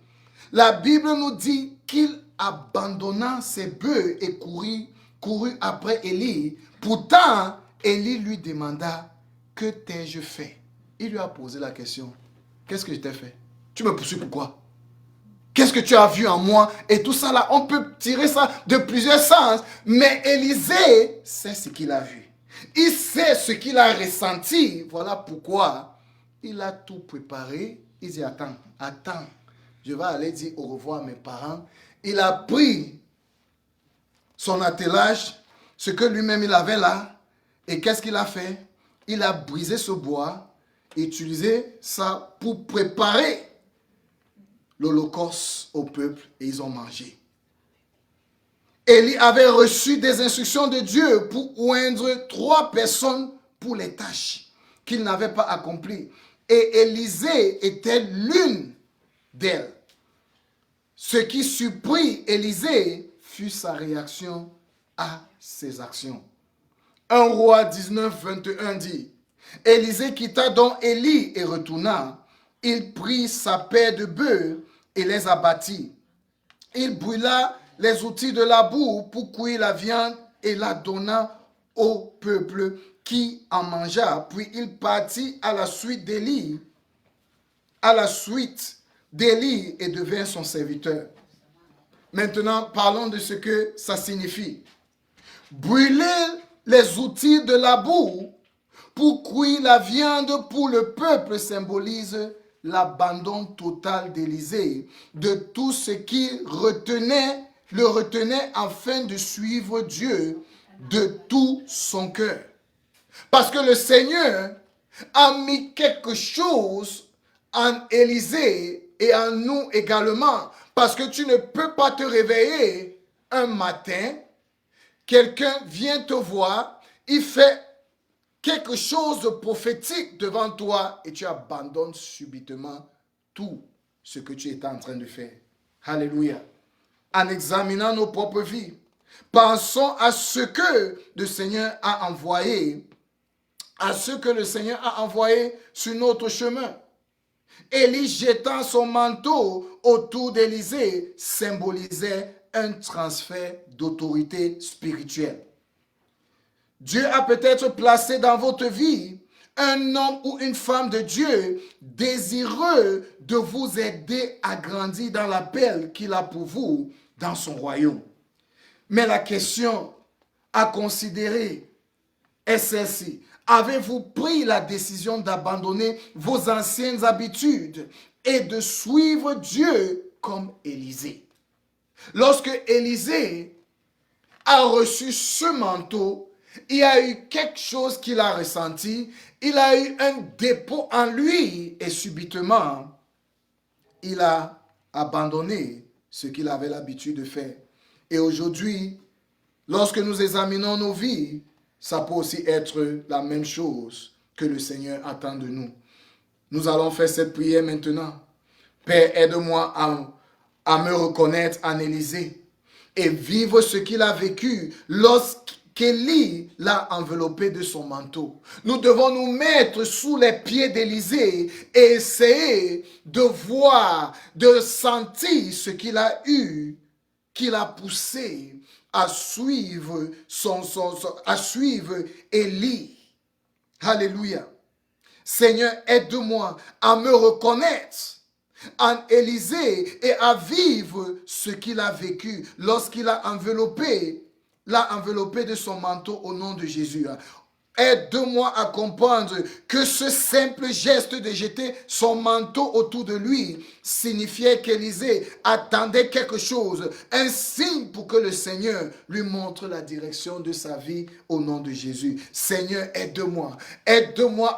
La Bible nous dit qu'il abandonna ses bœufs et courut après Élie. Pourtant, Élie lui demanda, que t'ai-je fait? Il lui a posé la question, qu'est-ce que je t'ai fait? Tu me poursuis pourquoi? Qu'est-ce que tu as vu en moi? Et tout ça là, on peut tirer ça de plusieurs sens. Mais Élisée sait ce qu'il a vu. Il sait ce qu'il a ressenti. Voilà pourquoi il a tout préparé. Il dit, attends, je vais aller dire au revoir à mes parents. Il a pris son attelage, ce que lui-même il avait là. Et qu'est-ce qu'il a fait? Il a brisé ce bois, utilisé ça pour préparer l'Holocauste au peuple et ils ont mangé. Élie avait reçu des instructions de Dieu pour oindre 3 personnes pour les tâches qu'il n'avait pas accomplies. Et Élisée était l'une d'elles. Ce qui surprit Élisée fut sa réaction à ses actions. 1 Roi 19, 21 dit, Élisée quitta donc Élie et retourna. Il prit sa paire de bœufs et les abattit. Il brûla les outils de labour pour cuire la viande et la donna au peuple qui en mangea. Puis il partit à la suite d'Élie et devint son serviteur. Maintenant, parlons de ce que ça signifie. Brûler les outils de labour pour cuire la viande pour le peuple symbolise l'abandon total d'Élisée de tout ce qui le retenait afin de suivre Dieu de tout son cœur. Parce que le Seigneur a mis quelque chose en Élisée et en nous également. Parce que tu ne peux pas te réveiller un matin, quelqu'un vient te voir, il fait quelque chose de prophétique devant toi et tu abandonnes subitement tout ce que tu étais en train de faire. Alléluia. En examinant nos propres vies, pensons à ce que le Seigneur a envoyé, sur notre chemin. Élie jetant son manteau autour d'Élisée symbolisait un transfert d'autorité spirituelle. Dieu a peut-être placé dans votre vie un homme ou une femme de Dieu désireux de vous aider à grandir dans l'appel qu'il a pour vous dans son royaume. Mais la question à considérer est celle-ci. Avez-vous pris la décision d'abandonner vos anciennes habitudes et de suivre Dieu comme Élisée? Lorsque Élisée a reçu ce manteau, il y a eu quelque chose qu'il a ressenti, il a eu un dépôt en lui et subitement, il a abandonné ce qu'il avait l'habitude de faire. Et aujourd'hui, lorsque nous examinons nos vies, ça peut aussi être la même chose que le Seigneur attend de nous. Nous allons faire cette prière maintenant. Père, aide-moi à me reconnaître en Élisée et vivre ce qu'il a vécu lorsqu'Élie l'a enveloppé de son manteau. Nous devons nous mettre sous les pieds d'Élisée et essayer de voir, de sentir ce qu'il a eu, qu'il a poussé à suivre à suivre Élie. Alléluia. Seigneur, aide-moi à me reconnaître en Élisée et à vivre ce qu'il a vécu lorsqu'il l'a enveloppé de son manteau au nom de Jésus. Aide-moi à comprendre que ce simple geste de jeter son manteau autour de lui signifiait qu'Élisée attendait quelque chose, un signe pour que le Seigneur lui montre la direction de sa vie au nom de Jésus. Seigneur, aide-moi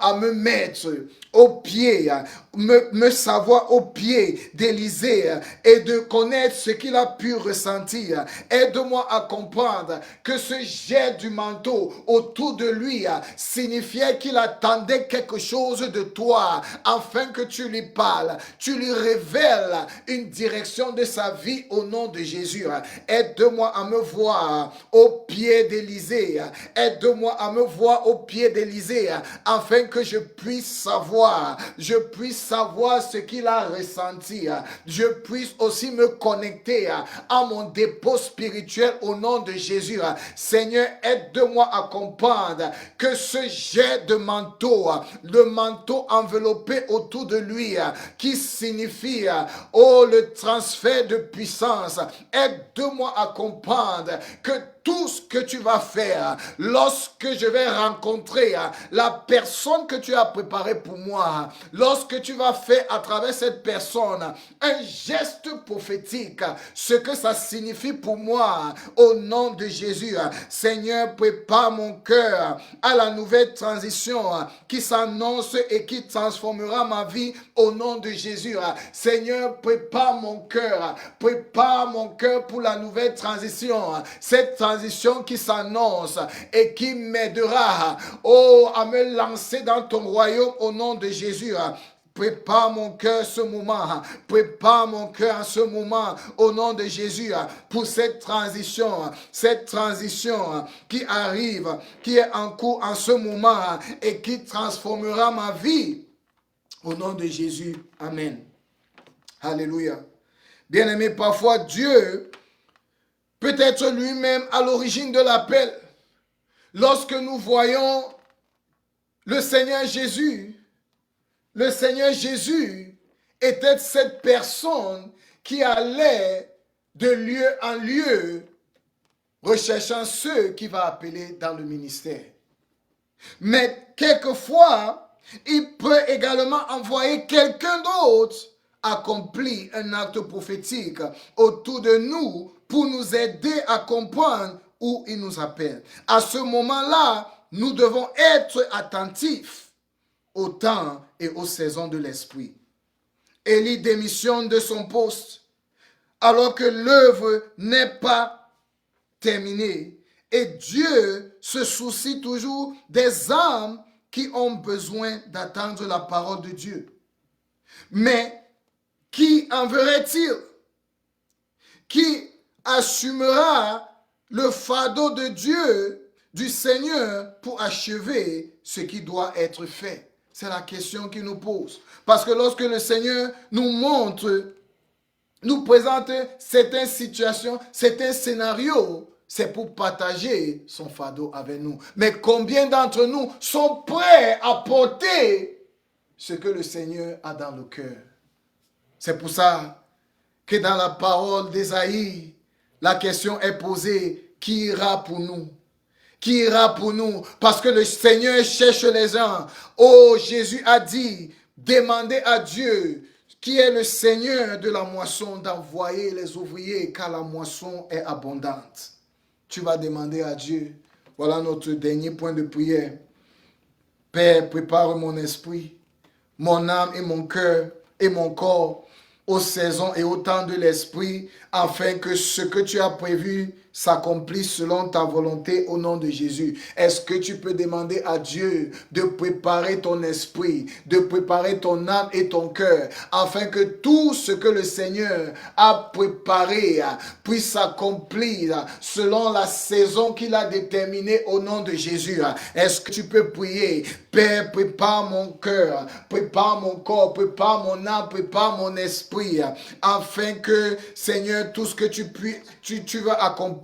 à me mettre au pied, me savoir au pied d'Élisée et de connaître ce qu'il a pu ressentir. Aide-moi à comprendre que ce jet du manteau autour de lui signifiait qu'il attendait quelque chose de toi afin que tu lui parles, tu lui révèles une direction de sa vie au nom de Jésus. Aide-moi à me voir au pied d'Élisée. Aide-moi à me voir au pied d'Élisée afin que je puisse savoir ce qu'il a ressenti. Je puisse aussi me connecter à mon dépôt spirituel au nom de Jésus. Seigneur, aide-moi à comprendre que ce jet de manteau, le manteau enveloppé autour de lui, qui signifie, le transfert de puissance, aide-moi à comprendre que tout ce que tu vas faire lorsque je vais rencontrer la personne que tu as préparée pour moi, lorsque tu vas faire à travers cette personne un geste prophétique, ce que ça signifie pour moi au nom de Jésus. Seigneur, prépare mon cœur à la nouvelle transition qui s'annonce et qui transformera ma vie au nom de Jésus. Seigneur, prépare mon cœur pour la nouvelle transition, cette transition qui s'annonce et qui m'aidera, à me lancer dans ton royaume au nom de Jésus. Prépare mon cœur ce moment, au nom de Jésus pour cette transition qui arrive, qui est en cours en ce moment et qui transformera ma vie au nom de Jésus. Amen. Alléluia. Bien-aimé, parfois Dieu peut être lui-même à l'origine de l'appel. Lorsque nous voyons le Seigneur Jésus était cette personne qui allait de lieu en lieu recherchant ceux qu'il va appeler dans le ministère. Mais quelquefois, il peut également envoyer quelqu'un d'autre accomplir un acte prophétique autour de nous pour nous aider à comprendre où il nous appelle. À ce moment-là, nous devons être attentifs au temps et aux saisons de l'esprit. Élie démissionne de son poste alors que l'œuvre n'est pas terminée et Dieu se soucie toujours des âmes qui ont besoin d'attendre la parole de Dieu. Mais qui enverrait-il? Qui assumera le fardeau de Dieu, du Seigneur, pour achever ce qui doit être fait? C'est la question qu'il nous pose. Parce que lorsque le Seigneur nous montre, nous présente certaines situations, certains scénarios, c'est pour partager son fardeau avec nous. Mais combien d'entre nous sont prêts à porter ce que le Seigneur a dans le cœur? C'est pour ça que dans la parole d'Ésaïe, la question est posée, qui ira pour nous? Qui ira pour nous? Parce que le Seigneur cherche les gens. Oh, Jésus a dit, demandez à Dieu, qui est le Seigneur de la moisson, d'envoyer les ouvriers, car la moisson est abondante. Tu vas demander à Dieu. Voilà notre dernier point de prière. Père, prépare mon esprit, mon âme et mon cœur et mon corps aux saisons et au temps de l'esprit, afin que ce que tu as prévu s'accomplisse selon ta volonté au nom de Jésus. Est-ce que tu peux demander à Dieu de préparer ton esprit, de préparer ton âme et ton cœur, afin que tout ce que le Seigneur a préparé puisse s'accomplir selon la saison qu'il a déterminée au nom de Jésus? Est-ce que tu peux prier? Père, prépare mon cœur, prépare mon corps, prépare mon âme, prépare mon esprit, afin que, Seigneur, tout ce que tu vas accomplir,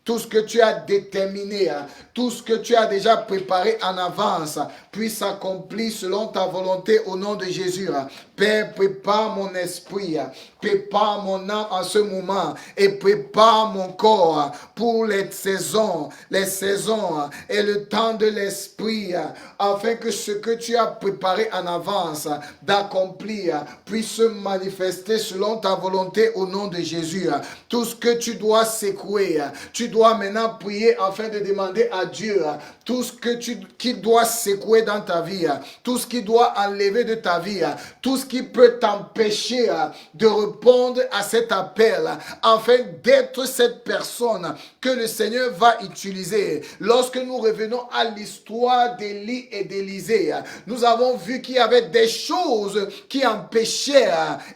tout ce que tu as déterminé, tout ce que tu as déjà préparé en avance, puisse s'accomplir selon ta volonté au nom de Jésus. Père, prépare mon esprit, prépare mon âme en ce moment et prépare mon corps pour les saisons et le temps de l'esprit, afin que ce que tu as préparé en avance d'accomplir puisse se manifester selon ta volonté au nom de Jésus. Tout ce que tu dois secouer, tu dois maintenant prier afin de demander à Dieu tout ce qu'il doit secouer dans ta vie, tout ce qui doit enlever de ta vie, tout ce qui peut t'empêcher de répondre à cet appel, afin d'être cette personne que le Seigneur va utiliser. Lorsque nous revenons à l'histoire d'Élie et d'Élisée, nous avons vu qu'il y avait des choses qui empêchaient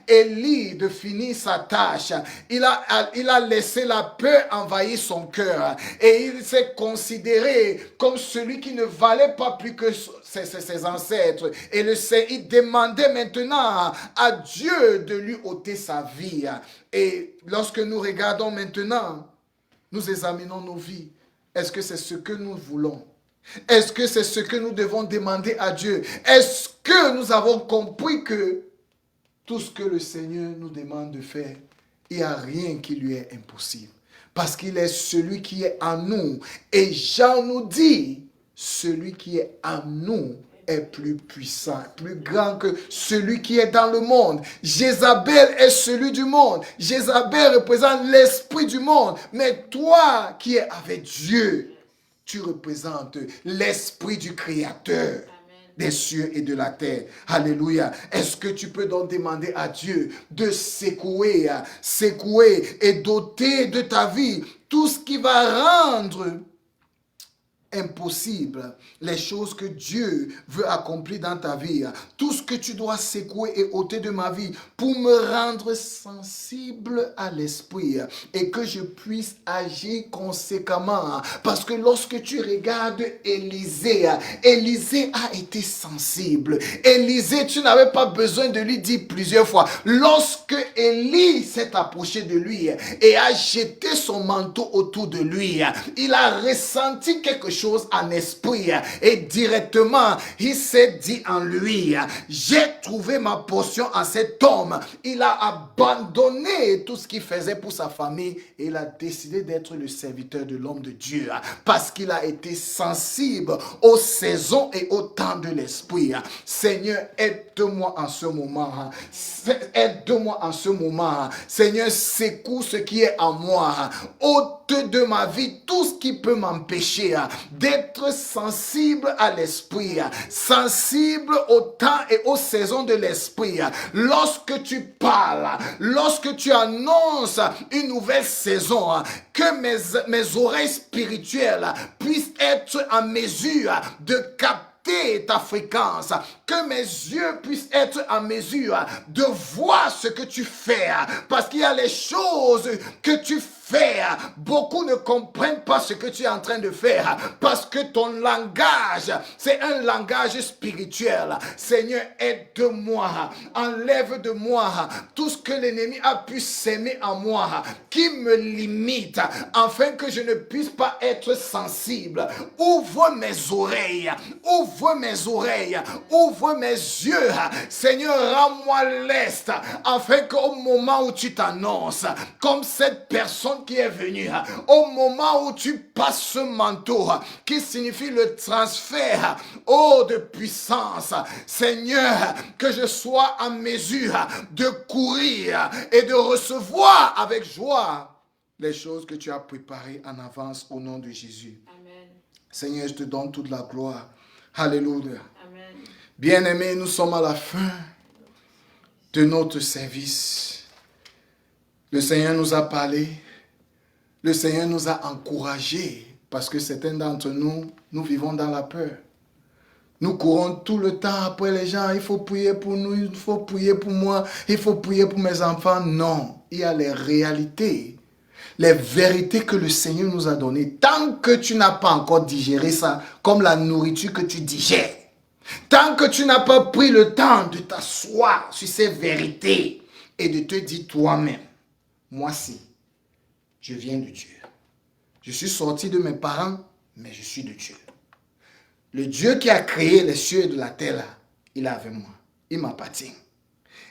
Élie de finir sa tâche. Il a laissé la peur envahir son cœur et il s'est considéré comme celui qui ne valait pas plus que ses ancêtres. Et il demandait maintenant à Dieu de lui ôter sa vie. Et lorsque nous regardons maintenant, nous examinons nos vies. Est-ce que c'est ce que nous voulons? Est-ce que c'est ce que nous devons demander à Dieu? Est-ce que nous avons compris que tout ce que le Seigneur nous demande de faire, il n'y a rien qui lui est impossible? Parce qu'il est celui qui est en nous. Et Jean nous dit, celui qui est en nous est plus puissant, plus grand que celui qui est dans le monde. Jézabel est celui du monde. Jézabel représente l'esprit du monde. Mais toi qui es avec Dieu, tu représentes l'esprit du Créateur des cieux et de la terre. Alléluia. Est-ce que tu peux donc demander à Dieu de secouer et doter de ta vie tout ce qui va rendre impossible les choses que Dieu veut accomplir dans ta vie, tout ce que tu dois secouer et ôter de ma vie pour me rendre sensible à l'esprit et que je puisse agir conséquemment. Parce que lorsque tu regardes Élisée, Élisée a été sensible. Élisée, tu n'avais pas besoin de lui dire plusieurs fois. Lorsque Élie s'est approché de lui et a jeté son manteau autour de lui, il a ressenti quelque chose en esprit et directement il s'est dit en lui, j'ai trouvé ma portion en cet homme. Il a abandonné tout ce qu'il faisait pour sa famille et il a décidé d'être le serviteur de l'homme de Dieu parce qu'il a été sensible aux saisons et au temps de l'esprit. Seigneur, aide-moi en ce moment. Aide-moi en ce moment. Seigneur, secoue ce qui est en moi. Ôte de ma vie tout ce qui peut m'empêcher d'être sensible à l'esprit, sensible au temps et aux saisons de l'esprit. Lorsque tu parles, lorsque tu annonces une nouvelle saison, que mes oreilles spirituelles puissent être en mesure de capter ta fréquence, que mes yeux puissent être en mesure de voir ce que tu fais, parce qu'il y a les choses que tu fais faire. Beaucoup ne comprennent pas ce que tu es en train de faire parce que ton langage, c'est un langage spirituel. Seigneur, aide-moi, enlève de moi tout ce que l'ennemi a pu s'aimer en moi, qui me limite, afin que je ne puisse pas être sensible. Ouvre mes oreilles, ouvre mes oreilles, ouvre mes yeux. Seigneur, rends-moi leste, afin qu'au moment où tu t'annonces, comme cette personne qui est venue, au moment où tu passes ce manteau, qui signifie le transfert, de puissance, Seigneur, que je sois en mesure de courir et de recevoir avec joie les choses que tu as préparées en avance au nom de Jésus. Amen. Seigneur, je te donne toute la gloire. Alléluia. Amen. Bien-aimés, nous sommes à la fin de notre service. Le Seigneur nous a parlé. Le Seigneur nous a encouragés parce que certains d'entre nous, nous vivons dans la peur. Nous courons tout le temps après les gens. Il faut prier pour nous, il faut prier pour moi, il faut prier pour mes enfants. Non, il y a les réalités, les vérités que le Seigneur nous a données. Tant que tu n'as pas encore digéré ça, comme la nourriture que tu digères, tant que tu n'as pas pris le temps de t'asseoir sur ces vérités et de te dire toi-même, moi si, je viens de Dieu. Je suis sorti de mes parents, mais je suis de Dieu. Le Dieu qui a créé les cieux et de la terre, là, il est avec moi. Il m'appartient.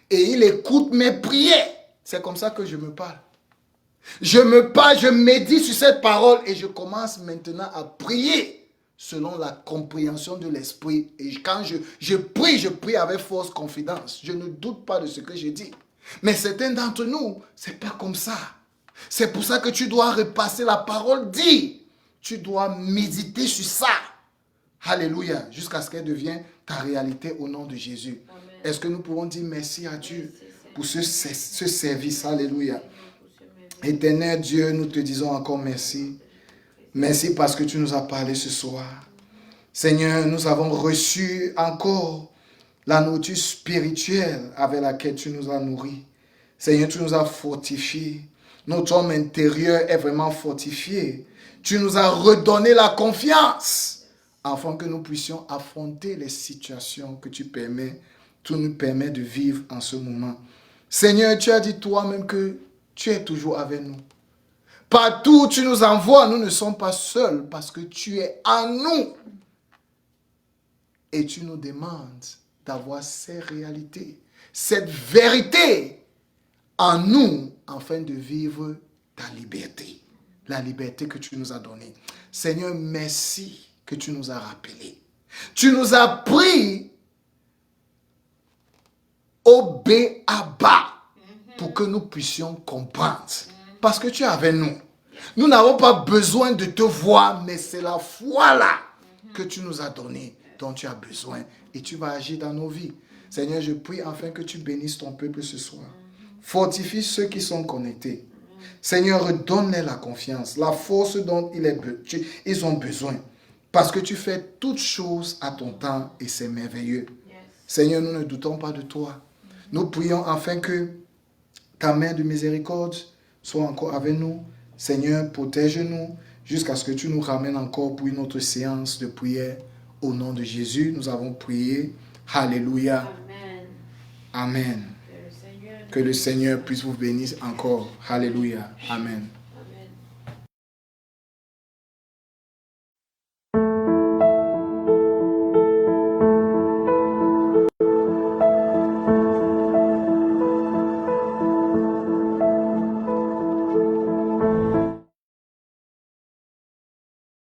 Et il écoute mes prières. C'est comme ça que je me parle. Je me parle, je médite sur cette parole et je commence maintenant à prier selon la compréhension de l'esprit. Et quand je prie avec force, confidence. Je ne doute pas de ce que je dis. Mais certains d'entre nous, c'est pas comme ça. C'est pour ça que tu dois repasser la parole dit. Tu dois méditer sur ça. Alléluia, jusqu'à ce qu'elle devienne ta réalité au nom de Jésus. Est-ce que nous pouvons dire merci à Dieu pour ce service? Alléluia. Éternel Dieu, nous te disons encore merci. Merci parce que tu nous as parlé ce soir. Seigneur, nous avons reçu encore la nourriture spirituelle avec laquelle tu nous as nourris. Seigneur, tu nous as fortifiés. Notre homme intérieur est vraiment fortifié. Tu nous as redonné la confiance afin que nous puissions affronter les situations que tu nous permets de vivre en ce moment. Seigneur, tu as dit toi-même que tu es toujours avec nous. Partout où tu nous envoies, nous ne sommes pas seuls parce que tu es en nous. Et tu nous demandes d'avoir ces réalités, cette vérité en nous afin de vivre ta liberté. La liberté que tu nous as donnée. Seigneur, merci que tu nous as rappelé. Tu nous as pris au B.A.B.A. pour que nous puissions comprendre. Parce que tu es avec nous. Nous n'avons pas besoin de te voir, mais c'est la foi là que tu nous as donnée, dont tu as besoin. Et tu vas agir dans nos vies. Seigneur, je prie afin que tu bénisses ton peuple ce soir. Fortifie ceux qui sont connectés. Seigneur, redonne-leur la confiance, la force dont ils ont besoin. Parce que tu fais toutes choses à ton temps et c'est merveilleux. Yes. Seigneur, nous ne doutons pas de toi. Nous prions afin que ta main de miséricorde soit encore avec nous. Seigneur, protège-nous jusqu'à ce que tu nous ramènes encore pour une autre séance de prière. Au nom de Jésus, nous avons prié. Alléluia. Amen. Amen. Que le Seigneur puisse vous bénir encore. Alléluia. Amen.